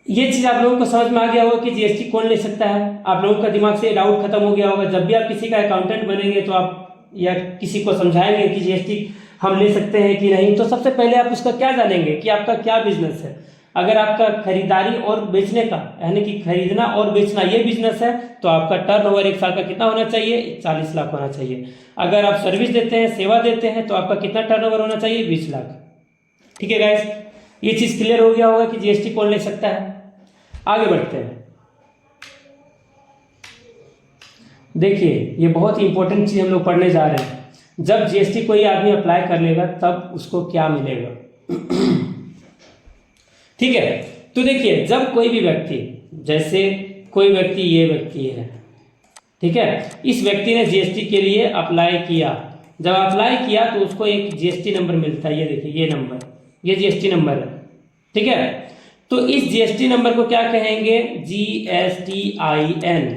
ये चीज आप लोगों को समझ में आ गया होगा कि जीएसटी कौन ले सकता है। आप लोगों का दिमाग से डाउट खत्म हो गया होगा। जब भी आप किसी का अकाउंटेंट बनेंगे तो आप या किसी को समझाएंगे कि जीएसटी हम ले सकते हैं कि नहीं, तो सबसे पहले आप उसका क्या जानेंगे कि आपका क्या बिजनेस है। अगर आपका खरीदारी और बेचने का, यानी कि खरीदना और बेचना ये बिजनेस है, तो आपका टर्नओवर एक साल का कितना होना चाहिए, 40 लाख होना चाहिए। अगर आप सर्विस देते हैं, सेवा देते हैं, तो आपका कितना टर्नओवर होना चाहिए, 20 लाख। ठीक है गाइस, ये चीज क्लियर हो गया होगा कि जीएसटी कौन ले सकता है। आगे बढ़ते हैं। देखिए ये बहुत ही इंपॉर्टेंट चीज हम लोग पढ़ने जा रहे हैं। जब जीएसटी कोई आदमी अप्लाई कर लेगा तब उसको क्या मिलेगा। ठीक है, तो देखिए जब कोई भी व्यक्ति, जैसे कोई व्यक्ति, ये व्यक्ति है, ठीक है, इस व्यक्ति ने जीएसटी के लिए अप्लाई किया। जब अप्लाई किया तो उसको एक जीएसटी नंबर मिलता है। ये देखिए, ये नंबर, ये जीएसटी नंबर है, ठीक है। तो इस जीएसटी नंबर को क्या कहेंगे, GSTIN।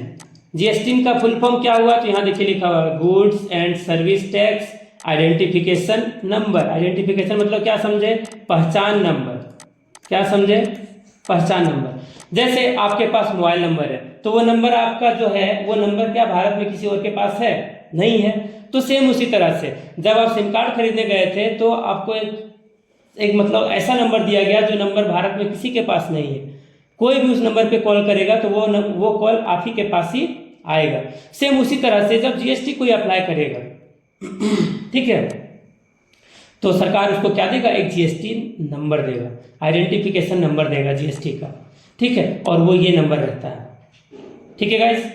जीएसटी का फुल फॉर्म क्या हुआ, तो यहां देखिए लिखा हुआ है goods and service tax identification number. Identification मतलब क्या समझे, पहचान नंबर। क्या समझे, पहचान नंबर। जैसे आपके पास मोबाइल नंबर है तो वो नंबर आपका जो है वो नंबर क्या भारत में किसी और के पास है, नहीं है। तो सेम उसी तरह से जब आप सिम कार्ड खरीदने गए थे तो आपको एक मतलब ऐसा नंबर दिया गया जो नंबर भारत में किसी के पास नहीं है। कोई भी उस नंबर पे कॉल करेगा तो वो कॉल आप ही के पास ही आएगा। सेम उसी तरह से जब जीएसटी कोई अप्लाई करेगा, ठीक है, तो सरकार उसको क्या देगा, एक जीएसटी नंबर देगा, आइडेंटिफिकेशन नंबर देगा जीएसटी का, ठीक है, और वो ये नंबर रहता है। ठीक है गाइस,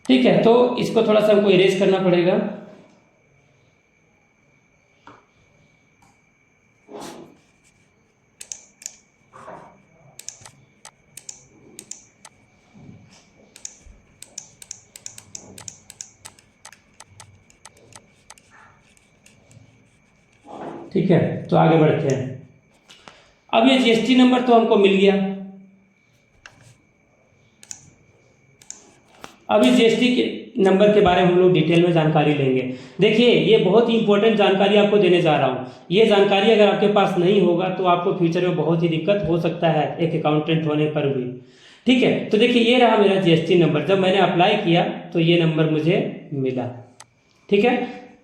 ठीक है। तो इसको थोड़ा सा हमको इरेज करना पड़ेगा। ठीक है, तो आगे बढ़ते हैं। अब ये जीएसटी नंबर तो हमको मिल गया। अभी जीएसटी के नंबर के बारे में हम लोग डिटेल में जानकारी लेंगे। देखिए ये बहुत ही इंपॉर्टेंट जानकारी आपको देने जा रहा हूँ। ये जानकारी अगर आपके पास नहीं होगा तो आपको फ्यूचर में बहुत ही दिक्कत हो सकता है एक अकाउंटेंट होने पर भी। ठीक है, तो देखिए ये रहा मेरा जीएसटी नंबर। जब मैंने अप्लाई किया तो ये नंबर मुझे मिला। ठीक है,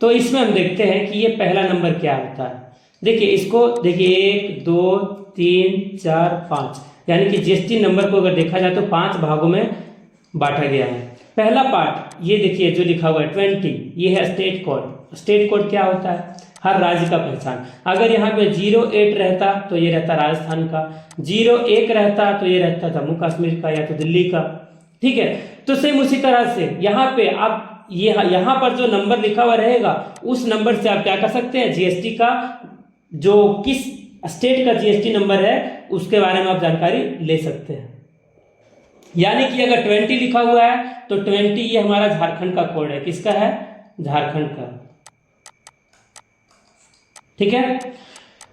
तो इसमें हम देखते हैं कि ये पहला नंबर क्या होता है। देखिए इसको देखिए 1 2 3 4 5, यानी कि जीएसटी नंबर को अगर देखा जाए तो 5 भागों में बांटा गया है। पहला पार्ट ये देखिए जो लिखा हुआ है 20, ये है स्टेट कोड। स्टेट कोड क्या होता है, हर राज्य का पहचान। अगर यहाँ पे 08 रहता तो ये रहता राजस्थान का, 01 रहता तो ये रहता जम्मू कश्मीर का या तो दिल्ली का। ठीक है, तो सेम उसी तरह से यहाँ पे आप यहाँ पर जो नंबर लिखा हुआ रहेगा उस नंबर से आप क्या कर सकते हैं, जीएसटी का जो किस स्टेट का जीएसटी नंबर है उसके बारे में आप जानकारी ले सकते हैं। यानी कि अगर 20 लिखा हुआ है तो 20 ये हमारा झारखंड का कोड है। किसका है, झारखंड का। ठीक है,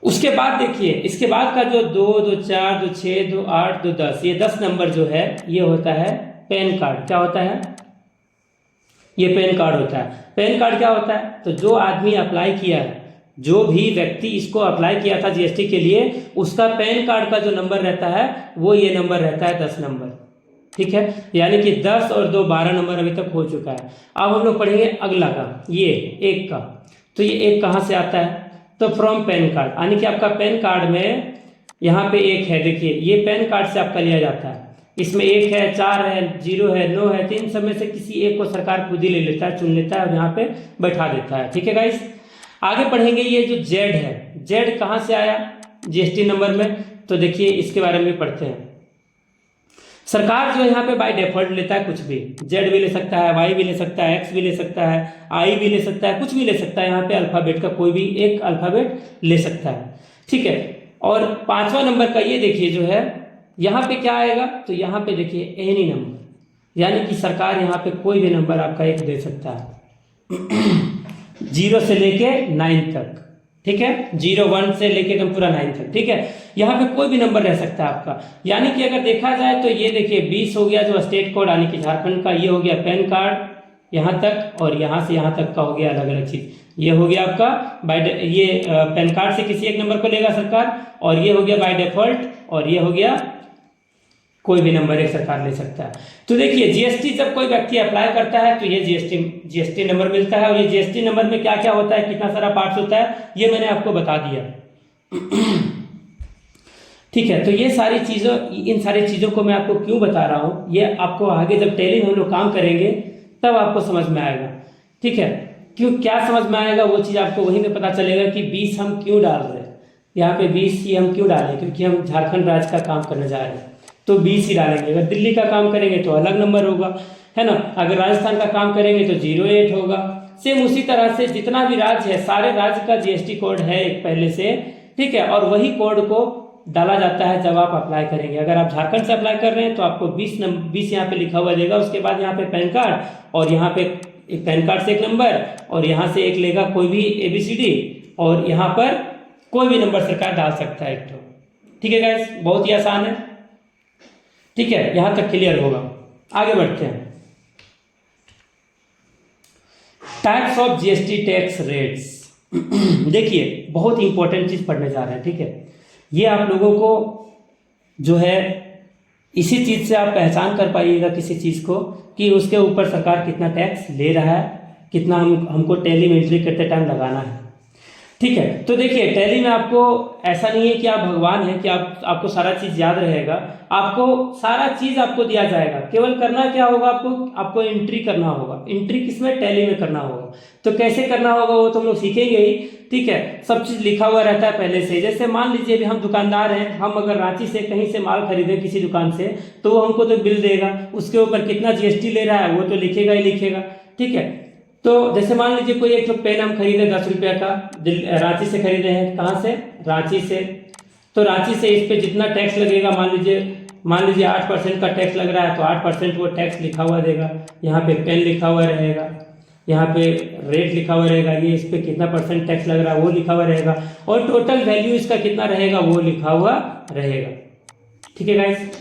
उसके बाद देखिए इसके बाद का जो 2 2 4 2 6 2 8 2 10, ये 10 नंबर जो है ये होता है पैन कार्ड। क्या होता है, ये पैन कार्ड होता है। पैन कार्ड क्या होता है, तो जो आदमी अप्लाई किया है जो भी व्यक्ति इसको अप्लाई किया था जीएसटी के लिए, उसका पैन कार्ड का जो नंबर रहता है वो ये नंबर रहता है 10 नंबर। ठीक है, यानी कि 10 और 2 12 नंबर अभी तक हो चुका है। अब हम लोग पढ़ेंगे अगला का, ये 1 का। तो ये 1 कहाँ से आता है? तो फ्रॉम पैन कार्ड, यानी कि आपका पैन कार्ड में यहाँ पे 1 है, देखिए ये पैन कार्ड से आपका लिया जाता है। इसमें 1 है, 4 है, 0 है, 9 है, 3 सब में से किसी एक को सरकार खुद ही ले लेता है, चुन लेता है और यहाँ पे बैठा देता है। ठीक है गाइस, आगे पढ़ेंगे ये जो जेड है, जेड कहाँ से आया जीएसटी नंबर में? तो देखिए इसके बारे में पढ़ते हैं। सरकार जो यहाँ पे बाय डिफॉल्ट लेता है कुछ भी, जेड भी ले सकता है, वाई भी ले सकता है, एक्स भी ले सकता है, आई भी ले सकता है, कुछ भी ले सकता है। यहाँ पे अल्फाबेट का कोई भी एक अल्फाबेट ले सकता है। ठीक है, और 5वां नंबर का ये देखिए जो है, यहाँ पे क्या आएगा? तो यहाँ पे देखिए एनी नंबर, यानी कि सरकार यहाँ पे कोई भी नंबर आपका एक दे सकता है 0 से लेके 9 तक। ठीक है, 0 1 से लेके एकदम पूरा 9 तक। ठीक है, यहाँ पे कोई भी नंबर रह सकता है आपका। यानी कि अगर देखा जाए तो ये देखिए 20 हो गया जो स्टेट कोड, यानी कि झारखंड का, ये हो गया पैन कार्ड यहाँ तक, और यहाँ से यहाँ तक का हो गया अलग अलग चीज। ये हो गया आपका बाय, ये पैन कार्ड से किसी एक नंबर को लेगा सरकार, और ये हो गया बाय डिफॉल्ट, और ये हो गया कोई भी नंबर एक सरकार ले सकता है। तो देखिए जीएसटी जब कोई व्यक्ति अप्लाई करता है तो ये जीएसटी नंबर मिलता है, और ये जीएसटी नंबर में क्या क्या होता है, कितना सारा पार्ट्स होता है, ये मैंने आपको बता दिया। ठीक है, तो ये सारी चीज़ों, इन सारी चीज़ों को मैं आपको क्यों बता रहा हूँ, ये आपको आगे जब टैली में हम लोग काम करेंगे तब आपको समझ में आएगा। ठीक है, क्यों, क्या समझ में आएगा वो चीज़ आपको वहीं पे पता चलेगा कि 20 हम क्यों डाल रहे हैं, यहाँ पे 20 ही हम क्यों डालें, क्योंकि हम झारखंड राज्य का काम करने जा रहे हैं तो 20 ही डालेंगे। अगर दिल्ली का काम करेंगे तो अलग नंबर होगा, है ना। अगर राजस्थान का काम करेंगे तो 08 होगा। सेम उसी तरह से जितना भी राज्य है, सारे राज्य का जीएसटी कोड है एक पहले से। ठीक है, और वही कोड को डाला जाता है जब आप अप्लाई करेंगे। अगर आप झारखंड से अप्लाई कर रहे हैं तो आपको 20 यहाँ पे लिखा हुआ देगा, उसके बाद यहाँ पे पैन कार्ड, और यहाँ पे एक पैन कार्ड से एक नंबर, और यहाँ से एक लेगा कोई भी ABCD, और यहाँ पर कोई भी नंबर सरकार डाल सकता है एक तो। ठीक है गाइस, बहुत ही आसान है। ठीक है, यहां तक क्लियर होगा। आगे बढ़ते हैं। Types of GST tax rates. देखिए बहुत इंपॉर्टेंट चीज पढ़ने जा रहे हैं। ठीक है, ये आप लोगों को जो है इसी चीज से आप पहचान कर पाइएगा किसी चीज को कि उसके ऊपर सरकार कितना टैक्स ले रहा है, कितना हमको टैली में एंट्री करते टाइम लगाना है। ठीक है, तो देखिए टैली में आपको ऐसा नहीं है कि आप भगवान हैं कि आपको सारा चीज याद रहेगा। आपको सारा चीज आपको दिया जाएगा, केवल करना क्या होगा, आपको एंट्री करना होगा। एंट्री किसमें? टैली में करना होगा। तो कैसे करना होगा वो तो हम लोग सीखेंगे ही। ठीक है, सब चीज लिखा हुआ रहता है पहले से। जैसे मान लीजिए अभी हम दुकानदार हैं, हम अगर रांची से कहीं से माल खरीदे किसी दुकान से, तो वो हमको तो बिल देगा, उसके ऊपर कितना जीएसटी ले रहा है वो तो लिखेगा ही लिखेगा। ठीक है, तो जैसे मान लीजिए कोई एक पेन हम खरीदे 10 रुपये का, रांची से खरीदे हैं। कहाँ से? रांची से। तो रांची से इस पे जितना टैक्स लगेगा, मान लीजिए 8% का टैक्स लग रहा है, तो 8% वो टैक्स लिखा हुआ देगा। यहाँ पे पेन लिखा हुआ रहेगा, यहाँ पे रेट लिखा हुआ रहेगा, ये इस पे कितना % टैक्स लग रहा है वो लिखा हुआ रहेगा, और टोटल वैल्यू इसका कितना रहेगा वो लिखा हुआ रहेगा। ठीक है गाइस,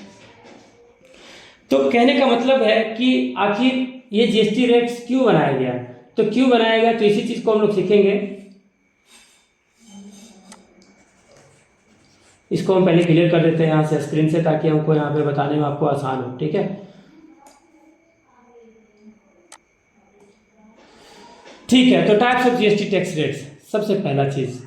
तो कहने का मतलब है कि आखिर ये जीएसटी रेट्स क्यों बनाया गया, तो क्यों बनाया गया, तो इसी चीज को हम लोग सीखेंगे। इसको हम पहले क्लियर कर देते हैं यहाँ से स्क्रीन से, ताकि हमको यहाँ पे बताने में आपको आसान हो। ठीक है, ठीक है, तो types of GST tax rates. सबसे पहला चीज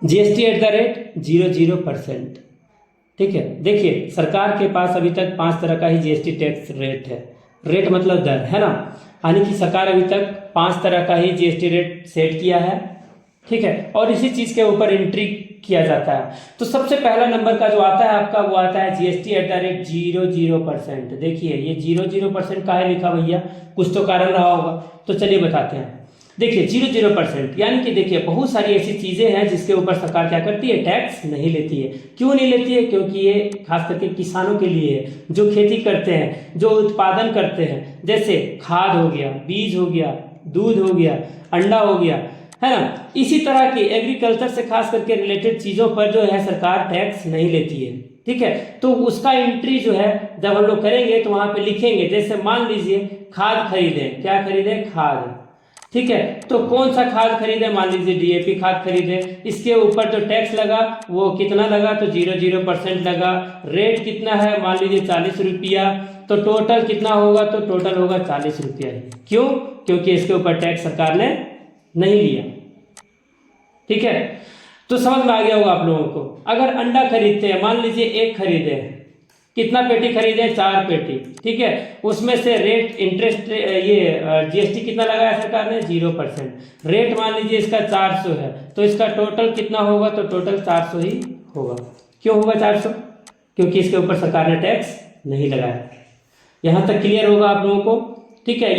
जीएसटी एट द रेट 0%। ठीक है, देखिए सरकार के पास अभी तक 5 तरह का ही जीएसटी टैक्स रेट है। रेट मतलब दर, है ना, यानी कि सरकार अभी तक 5 तरह का ही जीएसटी रेट सेट किया है। ठीक है, और इसी चीज के ऊपर एंट्री किया जाता है। तो सबसे पहला नंबर का जो आता है आपका, वो आता है जीएसटी एट द रेट 0% देखिए ये 0% का है लिखा भैया, कुछ तो कारण रहा होगा, तो चलिए बताते हैं। देखिए 0% यानी कि देखिए बहुत सारी ऐसी चीजें हैं जिसके ऊपर सरकार क्या करती है, टैक्स नहीं लेती है। क्यों नहीं लेती है? क्योंकि ये खास करके किसानों के लिए है, जो खेती करते हैं, जो उत्पादन करते हैं, जैसे खाद हो गया, बीज हो गया, दूध हो गया, अंडा हो गया, है ना। इसी तरह की एग्रीकल्चर से खास करके रिलेटेड चीज़ों पर जो है सरकार टैक्स नहीं लेती है, ठीक है। तो उसका एंट्री जो है जब हम लोग करेंगे तो वहां पे लिखेंगे, जैसे मान लीजिए खाद खरीदे, क्या खरीदे, खाद, ठीक है। तो कौन सा खाद खरीदे, मान लीजिए डीएपी खाद खरीदे, इसके ऊपर जो टैक्स लगा वो कितना लगा, तो 0% लगा। रेट कितना है, मान लीजिए 40 रुपया, तो टोटल कितना होगा, तो टोटल होगा 40 रुपया ही। क्यों, क्योंकि इसके ऊपर टैक्स सरकार ने नहीं लिया, ठीक है। तो समझ में आ गया होगा आप लोगों को। अगर अंडा खरीदते हैं, मान लीजिए एक खरीदे, कितना पेटी खरीदे, 4 पेटी, ठीक है। उसमें से रेट इंटरेस्ट ये जीएसटी कितना लगाया सरकार ने, 0%। रेट मान लीजिए इसका 400 है, तो इसका टोटल कितना होगा, तो टोटल 400 ही होगा। क्यों होगा 400, क्योंकि इसके ऊपर सरकार ने टैक्स नहीं लगाया। यहाँ तक क्लियर होगा आप लोगों को, ठीक है।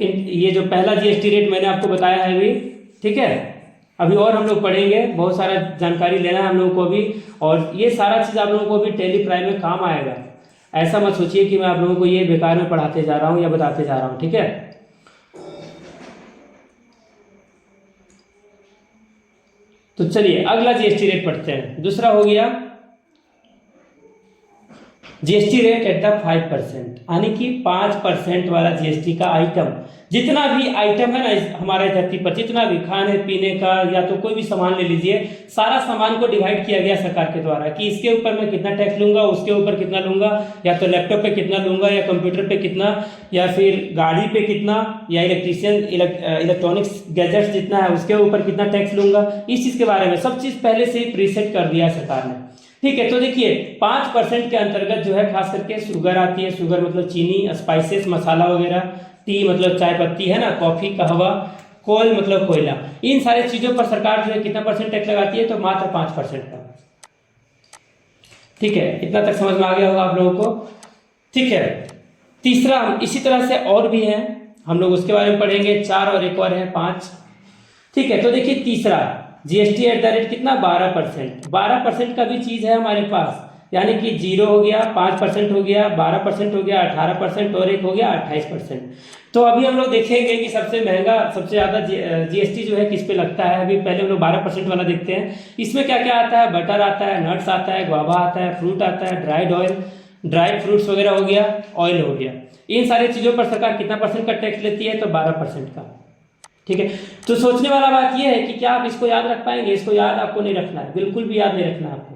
ये जो पहला जीएसटी रेट मैंने आपको बताया है अभी, ठीक है। अभी और हम लोग पढ़ेंगे, बहुत सारा जानकारी लेना है हम लोगों को भी, और ये सारा चीज़ आप लोगों को भी टेली प्राइम में काम आएगा। ऐसा मत सोचिए कि मैं आप लोगों को ये बेकार में पढ़ाते जा रहा हूँ या बताते जा रहा हूँ, ठीक है। तो चलिए अगला जीएसटी रेट पढ़ते हैं। दूसरा हो गया जीएसटी रेट एट द 5%, यानी कि 5% वाला जीएसटी का आइटम, जितना भी आइटम है ना हमारे धरती पर, जितना भी खाने पीने का या तो कोई भी सामान ले लीजिए, सारा सामान को डिवाइड किया गया सरकार के द्वारा कि इसके ऊपर मैं कितना टैक्स लूंगा, उसके ऊपर कितना लूंगा, या तो लैपटॉप पे कितना लूंगा, या कंप्यूटर पे कितना, या फिर गाड़ी पे कितना, या इलेक्ट्रॉनिक्स गैजेट्स जितना है उसके ऊपर कितना टैक्स लूंगा। इस चीज के बारे में सब चीज पहले से ही प्रीसेट कर दिया है सरकार ने, ठीक है। तो देखिए 5% के अंतर्गत जो है खास करके शुगर आती है। शुगर मतलब चीनी, स्पाइसेस मसाला वगैरह, टी मतलब चाय पत्ती है ना, कॉफी कहवा, कोल मतलब कोयला, इन सारे चीजों पर सरकार जो है कितना % टैक्स लगाती है, तो मात्र 5% का, ठीक है। इतना तक समझ में आ गया होगा आप लोगों को, ठीक है। तीसरा इसी तरह से और भी है, हम लोग उसके बारे में पढ़ेंगे। 4 और एक और है 5, ठीक है। तो देखिए तीसरा जीएसटी एट द रेट कितना, 12%। 12% का भी चीज है हमारे पास, यानी कि 0 हो गया, 5% हो गया, 12% हो गया, 18% और एक हो गया 28%। तो अभी हम लोग देखेंगे कि सबसे महंगा, सबसे ज्यादा जीएसटी जो है किस पे लगता है। अभी पहले हम लोग 12% वाला देखते हैं। इसमें क्या क्या आता है, बटर आता है, नट्स आता है, गुआवा आता है, फ्रूट आता है, ड्राइड ऑयल, ड्राइड फ्रूट्स वगैरह हो गया, ऑयल हो गया। इन सारी चीजों पर सरकार कितना % का टैक्स लेती है, तो 12% का, ठीक है। तो सोचने वाला बात यह है कि क्या आप इसको याद रख पाएंगे। इसको याद आपको नहीं रखना है, बिल्कुल भी याद नहीं रखना है आपको।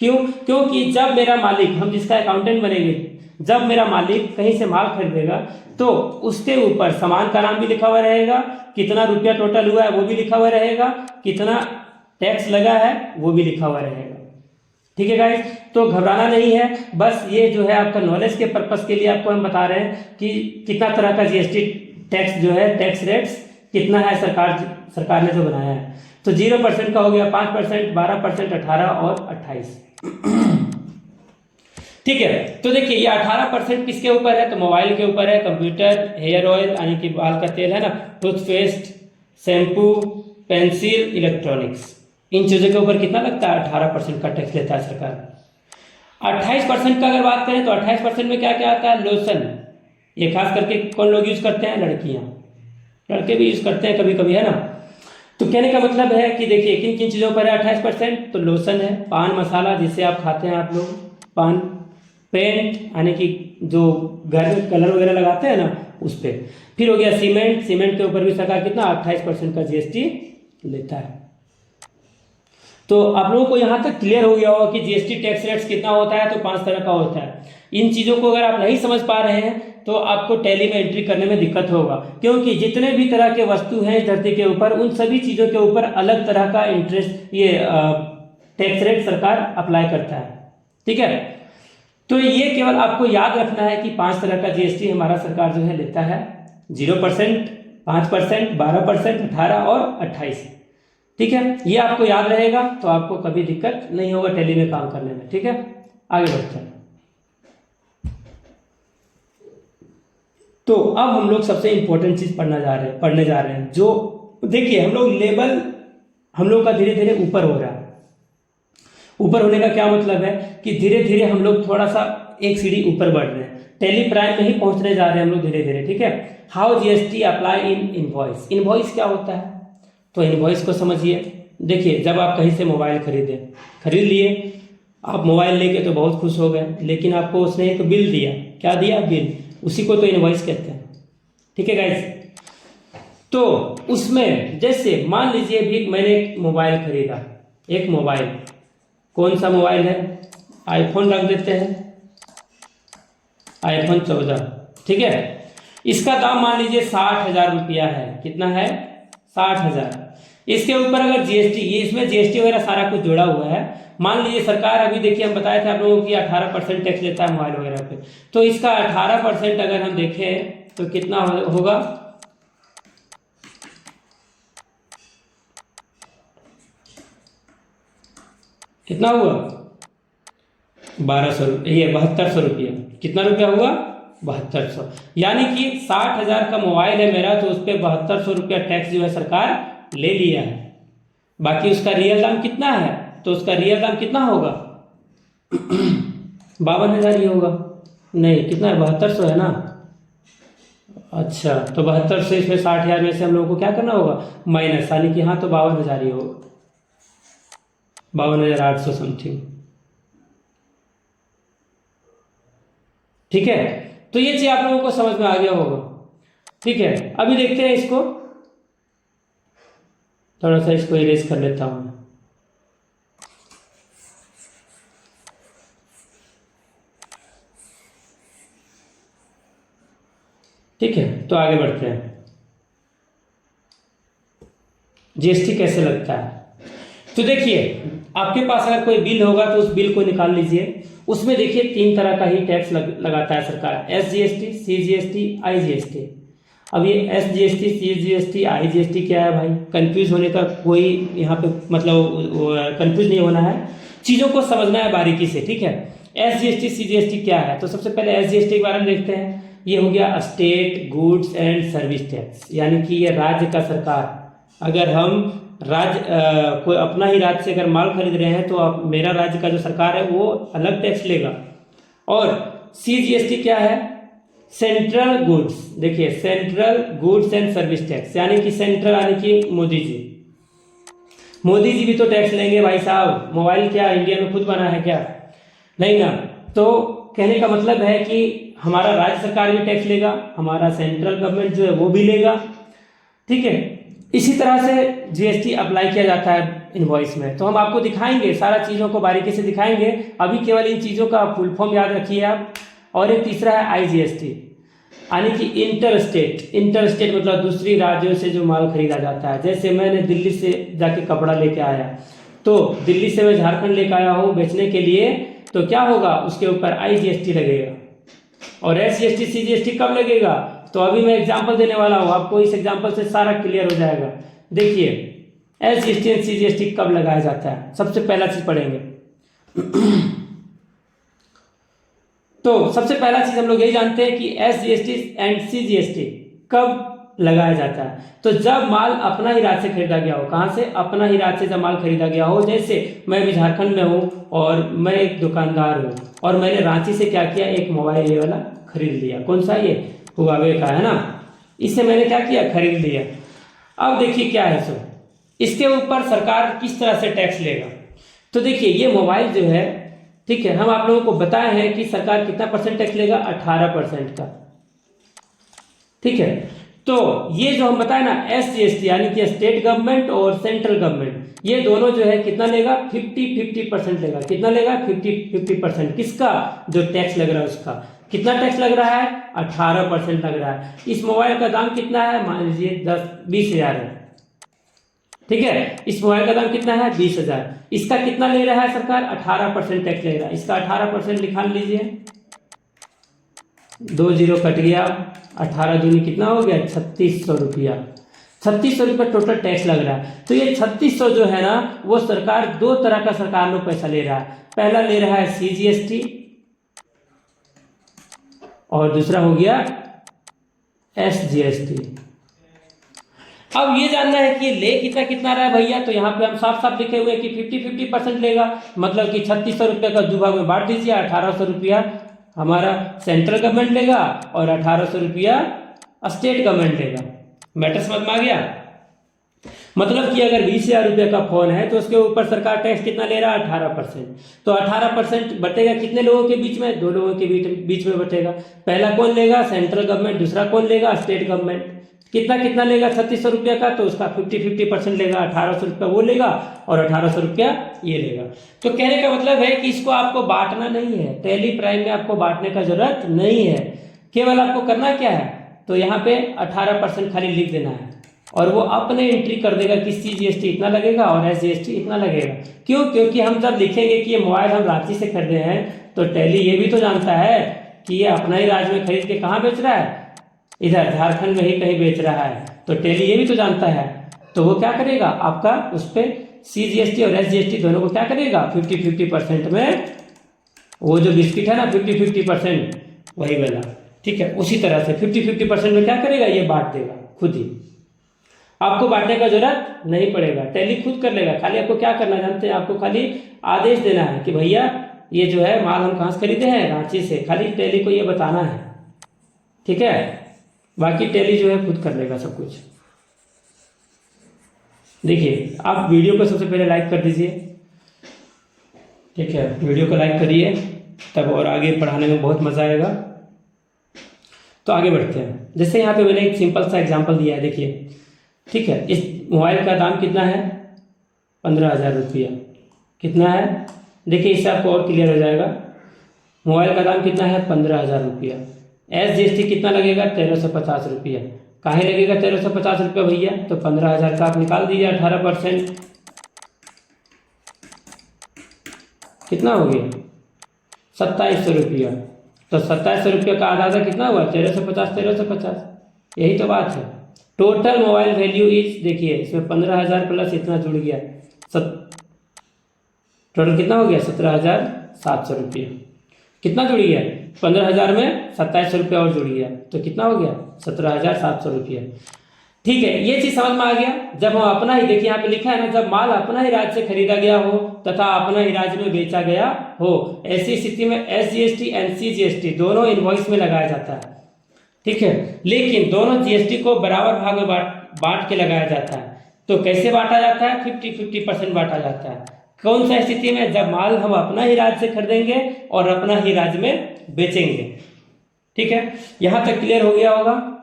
क्यों, क्योंकि जब मेरा मालिक, हम जिसका अकाउंटेंट बनेंगे, जब मेरा मालिक कहीं से माल खरीदेगा तो उसके ऊपर सामान का नाम भी लिखा हुआ रहेगा, कितना रुपया टोटल हुआ है वो भी लिखा हुआ रहेगा, कितना टैक्स लगा है वो भी लिखा हुआ रहेगा, ठीक है गाइस। तो घबराना नहीं है, बस ये जो है आपका नॉलेज के पर्पस के लिए आपको हम बता रहे हैं कि कितना तरह का जीएसटी टैक्स जो है, टैक्स रेट्स कितना है सरकार ने जो बनाया है। तो 0% का हो गया 5%, 12%, 18 और 28, ठीक है। तो देखिए ये 18% किसके ऊपर है, तो मोबाइल के ऊपर है, कंप्यूटर, हेयर ऑयल यानी कि बाल का तेल है ना, टूथपेस्ट, शैम्पू, पेंसिल, इलेक्ट्रॉनिक्स, इन चीजों के ऊपर कितना लगता है, 18% का टैक्स लेता है सरकार। 28% का अगर बात करें तो 28% में क्या क्या आता है, लोशन, ये खास करके कौन लोग यूज करते हैं, लड़कियां, लड़के भी यूज करते हैं कभी कभी, है ना। तो कहने का मतलब है कि देखिए किन किन चीजों पर है 28%, तो लोशन है, पान मसाला जिसे आप खाते हैं आप लोग, पान, पेंट यानी कि जो घर में कलर वगैरह लगाते हैं ना उस पर, फिर हो गया सीमेंट, सीमेंट के ऊपर भी सरकार कितना 28% का जीएसटी लेता है। तो आप लोगों को यहाँ तक क्लियर हो गया होगा कि जीएसटी टैक्स रेट्स कितना होता है, तो 5 तरह का होता है। इन चीजों को अगर आप नहीं समझ पा रहे हैं तो आपको टैली में एंट्री करने में दिक्कत होगा, क्योंकि जितने भी तरह के वस्तु हैं इस धरती के ऊपर, उन सभी चीजों के ऊपर अलग तरह का इंटरेस्ट, ये टैक्स रेट सरकार अप्लाई करता है, ठीक है। तो ये केवल आपको याद रखना है कि 5 तरह का जीएसटी हमारा सरकार जो है लेता है, 0%, 5%, 12%, 18 और 28, ठीक है। ये आपको याद रहेगा तो आपको कभी दिक्कत नहीं होगा टैली में काम करने में, ठीक है। आगे बढ़ते हैं। तो अब हम लोग सबसे इंपॉर्टेंट चीज पढ़ने जा रहे हैं, जो देखिए हम लोग लेवल हम लोग का धीरे धीरे ऊपर हो रहा है। ऊपर होने का क्या मतलब है कि धीरे धीरे हम लोग थोड़ा सा एक सीढ़ी ऊपर बढ़ रहे हैं, टैली प्राइम में ही पहुंचने जा रहे हैं हम लोग धीरे धीरे, ठीक है। How GST apply in invoice, invoice क्या होता है, तो इनवॉइस को समझिए। देखिए, जब आप कहीं से मोबाइल खरीद लिए, आप मोबाइल लेके तो बहुत खुश हो गए, लेकिन आपको उसने एक बिल दिया। क्या दिया? बिल। उसी को तो इनवॉइस कहते हैं। ठीक है गाइस। तो उसमें जैसे मान लीजिए भी मैंने एक मोबाइल खरीदा, एक मोबाइल, कौन सा मोबाइल है? आईफोन रख देते हैं, आईफोन 14। ठीक है। इसका दाम मान लीजिए 60,000 रुपया है। कितना है? 60,000। इसके ऊपर अगर जीएसटी, ये इसमें जीएसटी वगैरह सारा कुछ जुड़ा हुआ है। मान लीजिए सरकार, अभी देखिए हम बताए थे आप लोगों की 18% टैक्स लेता है मोबाइल वगैरह पे, तो इसका 18% अगर हम देखें तो कितना होगा? कितना हुआ? 1200, ये 7200 रुपया। कितना रुपया हुआ? 7200। यानी कि 60,000 का मोबाइल है मेरा, तो उस पर 7200 रुपया टैक्स जो है सरकार ले लिया है। बाकी उसका रियल दाम कितना है? तो उसका रियल दाम कितना होगा? 52,000 ही होगा। नहीं, कितना है? 7200 है ना। अच्छा, तो 7200 इसमें 60,000 में से हम लोगों को क्या करना होगा? माइनस, यानी कि हाँ, तो 52,000 ही होगा, 52,800 समथिंग। ठीक है। तो ये चीज आप लोगों को समझ में आ गया होगा। ठीक है। अभी देखते हैं इसको, थोड़ा सा इसको इरेज कर लेता हूं। ठीक है, तो आगे बढ़ते हैं। जीएसटी कैसे लगता है? तो देखिए, आपके पास अगर कोई बिल होगा तो उस बिल को निकाल लीजिए। उसमें देखिए 3 तरह का ही टैक्स लगाता है सरकार, एसजीएसटी, सीजीएसटी, आईजीएसटी। अब ये एसजीएसटी, सीजीएसटी, आईजीएसटी क्या है भाई? कंफ्यूज होने का कोई यहाँ पे मतलब कंफ्यूज नहीं होना है, चीज़ों को समझना है बारीकी से। ठीक है। एसजीएसटी, सीजीएसटी क्या है? तो सबसे पहले एसजीएसटी के बारे में देखते हैं। ये हो गया state goods and service tax, यानी कि ये राज्य का सरकार, अगर हम कोई अपना ही राज्य से अगर माल खरीद रहे हैं तो आप, मेरा राज्य का जो सरकार है वो अलग टैक्स लेगा। और सीजीएसटी क्या है? Central goods. देखिए, central goods and service tax, यानी कि सेंट्रल यानी कि मोदी जी भी तो टैक्स लेंगे भाई साहब। मोबाइल क्या इंडिया में खुद बना है क्या? नहीं ना। तो कहने का मतलब है कि हमारा राज्य सरकार भी टैक्स लेगा, हमारा सेंट्रल गवर्नमेंट जो है वो भी लेगा। ठीक है। इसी तरह से जीएसटी अप्लाई किया जाता है इनवॉइस में। तो हम आपको दिखाएंगे, सारा चीज़ों को बारीकी से दिखाएंगे। अभी केवल इन चीज़ों का फुल फॉर्म याद रखिए आप। और एक तीसरा है आईजीएसटी, यानी कि इंटर स्टेट मतलब दूसरी राज्यों से जो माल खरीदा जाता है। जैसे मैंने दिल्ली से जाके कपड़ा लेके आया, तो दिल्ली से मैं झारखंड लेके आया हूँ बेचने के लिए, तो क्या होगा? उसके ऊपर आईजीएसटी लगेगा। और एसजीएसटी, सीजीएसटी कब लगेगा? तो अभी मैं एग्जांपल देने वाला हूं आपको, इस एग्जांपल से सारा क्लियर हो जाएगा। देखिए, एसजीएसटी एंड सीजीएसटी कब लगाया जाता है? सबसे पहला चीज पढ़ेंगे। तो सबसे पहला चीज हम लोग यही जानते हैं कि एसजीएसटी एंड सीजीएसटी कब लगाया जाता है? तो जब माल अपना ही राज्य से खरीदा गया हो। कहां से? अपना ही राज्य से जब माल खरीदा गया हो। जैसे मैं भी झारखंड में हूं और मैं एक दुकानदार हूं और मैंने रांची से क्या किया? एक मोबाइल ये वाला खरीद लिया। कौन सा? ये हुआवे का है ना। इसे मैंने क्या किया? खरीद लिया। अब देखिए क्या है सो, इसके ऊपर सरकार किस तरह से टैक्स लेगा? तो देखिए, ये मोबाइल जो है, ठीक है, हम आप लोगों को बताए हैं कि सरकार कितना परसेंट टैक्स लेगा? 18% का। ठीक है। तो ये जो हम बताए ना, एसजीएसटी यानी कि स्टेट गवर्नमेंट और सेंट्रल गवर्नमेंट, ये दोनों जो है कितना लेगा? 50% लेगा। कितना लेगा? 50%। किसका? जो टैक्स लग रहा है उसका। कितना टैक्स लग रहा है? 18% लग रहा है। इस मोबाइल का दाम कितना है? मान लीजिए 20,000 है। ठीक है। इस मोबाइल का दाम कितना है? 20,000। इसका कितना ले रहा है सरकार? 18% टैक्स ले रहा है। इसका 18% निकाल लीजिए, 2 जीरो कट गया, 18 दूनी कितना हो गया? 3600 रुपया। 3600 रुपया टोटल टैक्स लग रहा है। तो ये 3600 जो है ना, वो सरकार, 2 तरह का सरकार लोग पैसा ले रहा है। पहला ले रहा है सीजीएसटी और दूसरा हो गया एसजीएसटी। अब ये जानना है कि ले कितना कितना रहा है भैया, तो यहाँ पे हम साफ साफ लिखे हुए हैं कि 50% लेगा। मतलब कि 3600 रुपये का 2 भाग में बांट दीजिए। 1800 रुपया हमारा सेंट्रल गवर्नमेंट लेगा और 1800 रुपया स्टेट गवर्नमेंट लेगा। मैटर समझ में आ गया? मतलब कि अगर 20,000 रुपये का फोन है तो उसके ऊपर सरकार टैक्स कितना ले रहा है, 18%। तो 18% बटेगा कितने लोगों के बीच में, 2 लोगों के बीच में बटेगा। पहला कौन लेगा, सेंट्रल गवर्नमेंट, दूसरा कौन लेगा, स्टेट गवर्नमेंट। कितना कितना लेगा, 3600 रुपये का, तो उसका 50-50% लेगा, 1800 रुपया वो लेगा और 1800 रुपया ये लेगा। तो कहने का मतलब है कि इसको आपको बांटना नहीं है, टैली प्राइम में आपको बांटने का जरूरत नहीं है। केवल आपको करना क्या है, तो यहाँ पे 18% खाली लिख देना है और वो अपने एंट्री कर देगा कि CGST इतना लगेगा और SGST इतना लगेगा। क्यों, क्योंकि हम जब लिखेंगे कि ये मोबाइल हम रांची से खरीदे हैं तो टैली ये भी तो जानता है कि ये अपना ही राज्य में खरीद के कहाँ बेच रहा है, इधर झारखंड में ही कहीं बेच रहा है। तो टैली ये भी तो जानता है, तो वो क्या करेगा, आपका उस पर CGST और SGST दोनों को क्या करेगा, 50-50% में, वो जो बिस्किट है ना 50-50% वही वाला, ठीक है, उसी तरह से 50-50% में क्या करेगा, ये बांट देगा खुद ही। आपको बांटने का जरूरत नहीं पड़ेगा, टैली खुद कर लेगा। खाली आपको क्या करना जानते हैं, आपको खाली आदेश देना है कि भैया ये जो है माल हम कहाँ से खरीदे हैं, रांची से। खाली टैली को ये बताना है, ठीक है, बाकी टैली जो है खुद कर लेगा सब कुछ। देखिए आप वीडियो को सबसे पहले लाइक कर दीजिए, ठीक है, वीडियो को लाइक करिए, तब और आगे पढ़ाने में बहुत मजा आएगा। तो आगे बढ़ते हैं। जैसे यहाँ पे मैंने एक सिंपल सा एग्जांपल दिया है, देखिए, ठीक है। इस मोबाइल का दाम कितना है, 15,000 रुपया। कितना है, देखिए इससे आपको और क्लियर हो जाएगा। मोबाइल का दाम कितना है, 15,000 रुपया। SGST कितना लगेगा, 1350 रुपया। काहे लगेगा 1350 रुपया भैया, तो 15,000 का आप निकाल दीजिए 18%, कितना हो गया, 2700 रुपया। तो 2700 रुपया का आधा कितना हुआ, 1350। यही तो बात है। टोटल मोबाइल वैल्यू इज, देखिए इसमें 15,000 प्लस इतना जुड़ गया, टोटल कितना हो गया, 17,700 रुपया। कितना जुड़ गया, 15,000 में 2700 रुपया और जुड़ गया, तो कितना हो गया, 17,700 रुपया। ठीक है, ये चीज समझ में आ गया। जब हम अपना ही, देखिए यहाँ पे लिखा है ना, जब माल अपना ही राज्य से खरीदा गया हो तथा अपना ही राज्य में बेचा गया हो, ऐसी स्थिति में SGST एंड CGST दोनों इनवॉइस में लगाया जाता है, ठीक है। लेकिन दोनों GST को बराबर भाग में बांट के लगाया जाता है। तो कैसे बांटा जाता है, 50-50% बांटा जाता है। कौन सा स्थिति में, जब माल हम अपना ही राज्य से खरीदेंगे और अपना ही राज्य में बेचेंगे, ठीक है। यहां तक क्लियर हो गया होगा।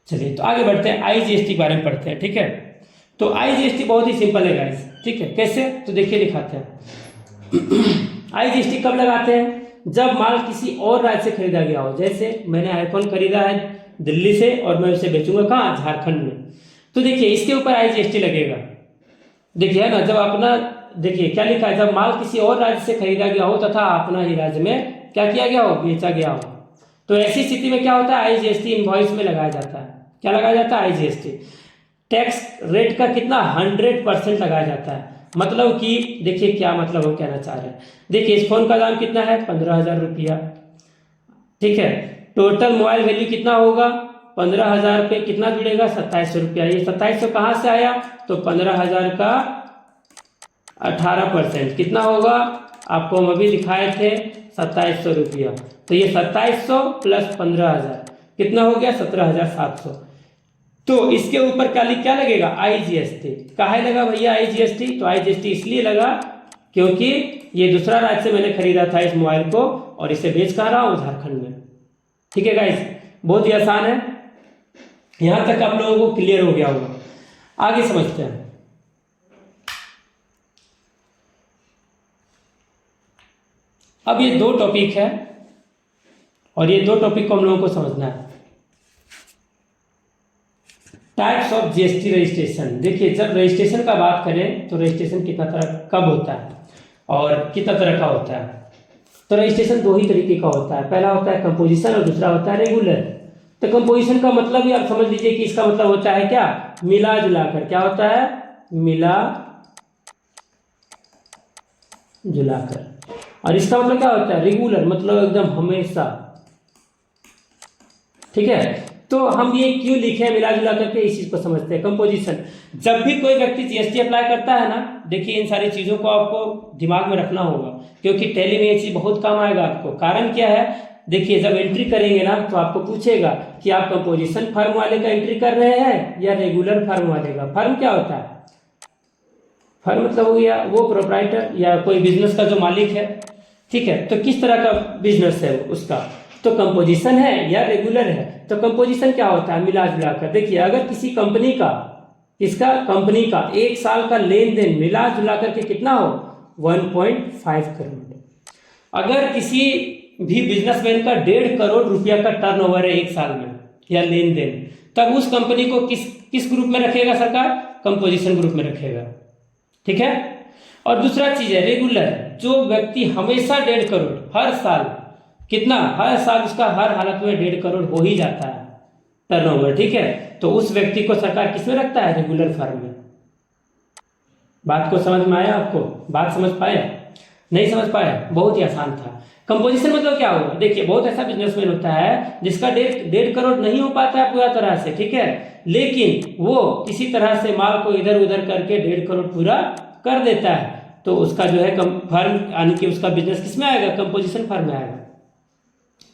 चलिए तो आगे बढ़ते हैं, IGST के बारे में पढ़ते हैं, ठीक है। तो IGST बहुत ही सिंपल है गाइस, ठीक है। कैसे, तो देखिए दिखाते हैं। IGST कब लगाते हैं, जब माल किसी और राज्य से खरीदा गया हो। जैसे मैंने आईफोन खरीदा है दिल्ली से और मैं उसे बेचूंगा कहाँ, झारखंड में, तो देखिए इसके ऊपर IGST लगेगा। देखिए है ना, जब अपना, देखिए क्या लिखा है, जब माल किसी और राज्य से खरीदा गया हो तथा अपना ही राज्य में क्या किया गया हो, बेचा गया हो, तो ऐसी स्थिति में क्या होता है, IGST इनवॉइस में लगाया जाता है। क्या लगाया जाता है, IGST। टैक्स रेट का कितना, 100% लगाया जाता है। मतलब कि देखिए क्या मतलब हम कहना चाह रहे हैं, देखिए इस फोन का दाम कितना है, 15,000 रुपया, ठीक है। टोटल मोबाइल वैल्यू कितना होगा, 15,000 पे कितना जुड़ेगा, 2700 रुपया। ये 2700 कहाँ से आया, तो 15,000 का 18% कितना होगा, आपको हम अभी दिखाए थे 2700 रुपया। तो ये 2700 प्लस 15,000 कितना हो गया, 17,700। तो इसके ऊपर क्या लगेगा, IGST। काहे लगा भैया IGST, तो IGST इसलिए लगा क्योंकि ये दूसरा राज्य से मैंने खरीदा था इस मोबाइल को और इसे बेच कहाँ रहा हूँ, झारखंड में, ठीक है गाइस। बहुत ही आसान है, यहां तक आप लोगों को क्लियर हो गया होगा। आगे समझते हैं। अब ये 2 टॉपिक है और ये 2 टॉपिक को हम लोगों को समझना है। Types of GST registration. देखिए जब रजिस्ट्रेशन का बात करें तो रजिस्ट्रेशन कितना तरह कब होता है और कितना तरह का होता है। तो रजिस्ट्रेशन 2 ही तरीके का होता है, पहला होता है कंपोजिशन और दूसरा होता है रेगुलर। तो कंपोजिशन का मतलब भी आप समझ लीजिए कि इसका मतलब होता है क्या, मिला जुला कर। क्या होता है, मिला जुला कर। और इसका मतलब क्या होता है, रेगुलर, मतलब एकदम हमेशा, ठीक है। तो हम ये क्यों लिखे मिला जुला करके, इस चीज को समझते हैं। कंपोजिशन, जब भी कोई व्यक्ति GST अप्लाई करता है ना, देखिए इन सारी चीजों को आपको दिमाग में रखना होगा क्योंकि टैली में ये चीज बहुत काम आएगा आपको। कारण क्या है, देखिए जब एंट्री करेंगे ना तो आपको पूछेगा कि आप कंपोजिशन फर्म वाले का एंट्री कर रहे हैं या रेगुलर फर्म वाले का। फर्म क्या होता है? फर्म मतलब हो गया वो प्रोप्राइटर या कोई बिजनेस का जो मालिक है, ठीक है। तो किस तरह का बिजनेस है उसका, तो कंपोजिशन है या रेगुलर है। तो कंपोजिशन क्या होता है? मिला जुला कर देखिए, अगर किसी कंपनी का, इसका कंपनी का 1 साल का लेन देन मिला जुला करके कितना हो, 1.5 करोड़। अगर किसी भी बिजनेसमैन का 1.5 करोड़ रुपया का टर्नओवर है 1 साल में या लेन देन, तब उस कंपनी को किस ग्रुप में रखेगा सरकार? कंपोजिशन ग्रुप में रखेगा, ठीक है। और दूसरा चीज है रेगुलर, जो व्यक्ति हमेशा 1.5 करोड़ हर साल, कितना, हर साल उसका हर हालत में 1.5 करोड़ हो ही जाता है टर्नओवर, ठीक है। तो उस व्यक्ति को सरकार किसमें रखता है? रेगुलर फर्म में। बात को समझ में आया आपको? बात समझ पाए? नहीं समझ पाए? बहुत ही आसान था। कंपोजिशन मतलब क्या होगा? देखिए बहुत ऐसा बिजनेसमैन होता है जिसका 1.5 करोड़ नहीं हो पाता है पूरा तरह से, ठीक है, लेकिन वो किसी तरह से माल को इधर उधर करके 1.5 करोड़ पूरा कर देता है, तो उसका जो है फर्म यानी कि उसका बिजनेस किसमें आएगा? कंपोजिशन फर्म में आएगा।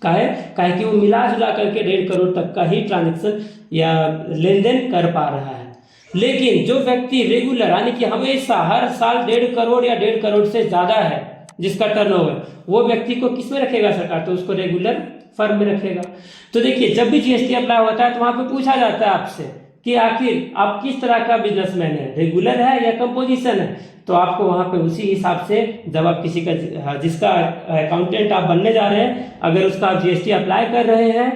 काहे कि वो मिला जुला करके 1.5 करोड़ तक का ही ट्रांजेक्शन या लेन देन कर पा रहा है। लेकिन जो व्यक्ति रेगुलर यानी कि हमेशा हर साल 1.5 करोड़ या 1.5 करोड़ से ज्यादा है जिसका टर्नओवर, वो व्यक्ति को किस में रखेगा सरकार? तो उसको रेगुलर फर्म में रखेगा। तो देखिए जब भी जीएसटी अप्लाई होता है तो वहां पे पूछा जाता है आपसे कि आखिर आप किस तरह का बिजनेसमैन है, रेगुलर है या कंपोजिशन है। तो आपको वहां पे उसी हिसाब से, जब आप किसी का जिसका अकाउंटेंट आप बनने जा रहे हैं, अगर उसका आप जीएसटी अप्लाई कर रहे हैं,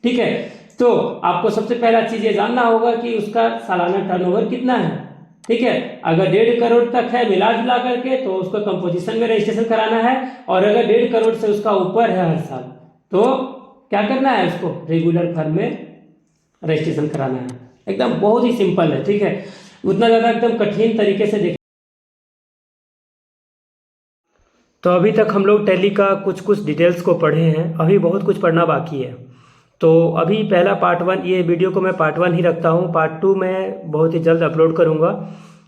ठीक है, तो आपको सबसे पहला चीज ये जानना होगा कि उसका सालाना टर्नओवर कितना है, ठीक है। अगर 1.5 करोड़ तक है मिला जुला करके तो उसको कंपोजिशन में रजिस्ट्रेशन कराना है, और अगर 1.5 करोड़ से उसका ऊपर है हर साल तो क्या करना है? उसको रेगुलर फर्म में रजिस्ट्रेशन कराना है। एकदम बहुत ही सिंपल है, ठीक है, उतना ज्यादा एकदम कठिन तरीके से देख। तो अभी तक हम लोग टैली का कुछ कुछ डिटेल्स को पढ़े हैं, अभी बहुत कुछ पढ़ना बाकी है। तो अभी पहला पार्ट 1, ये वीडियो को मैं पार्ट 1 ही रखता हूँ, पार्ट 2 मैं बहुत ही जल्द अपलोड करूँगा,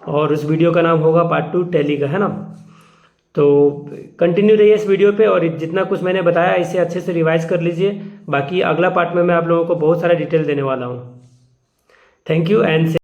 और उस वीडियो का नाम होगा पार्ट 2 टैली का, है ना। तो कंटिन्यू रहिए इस वीडियो पे, और जितना कुछ मैंने बताया इसे अच्छे से रिवाइज कर लीजिए। बाकी अगला पार्ट में मैं आप लोगों को बहुत सारा डिटेल देने वाला हूँ। Thank you and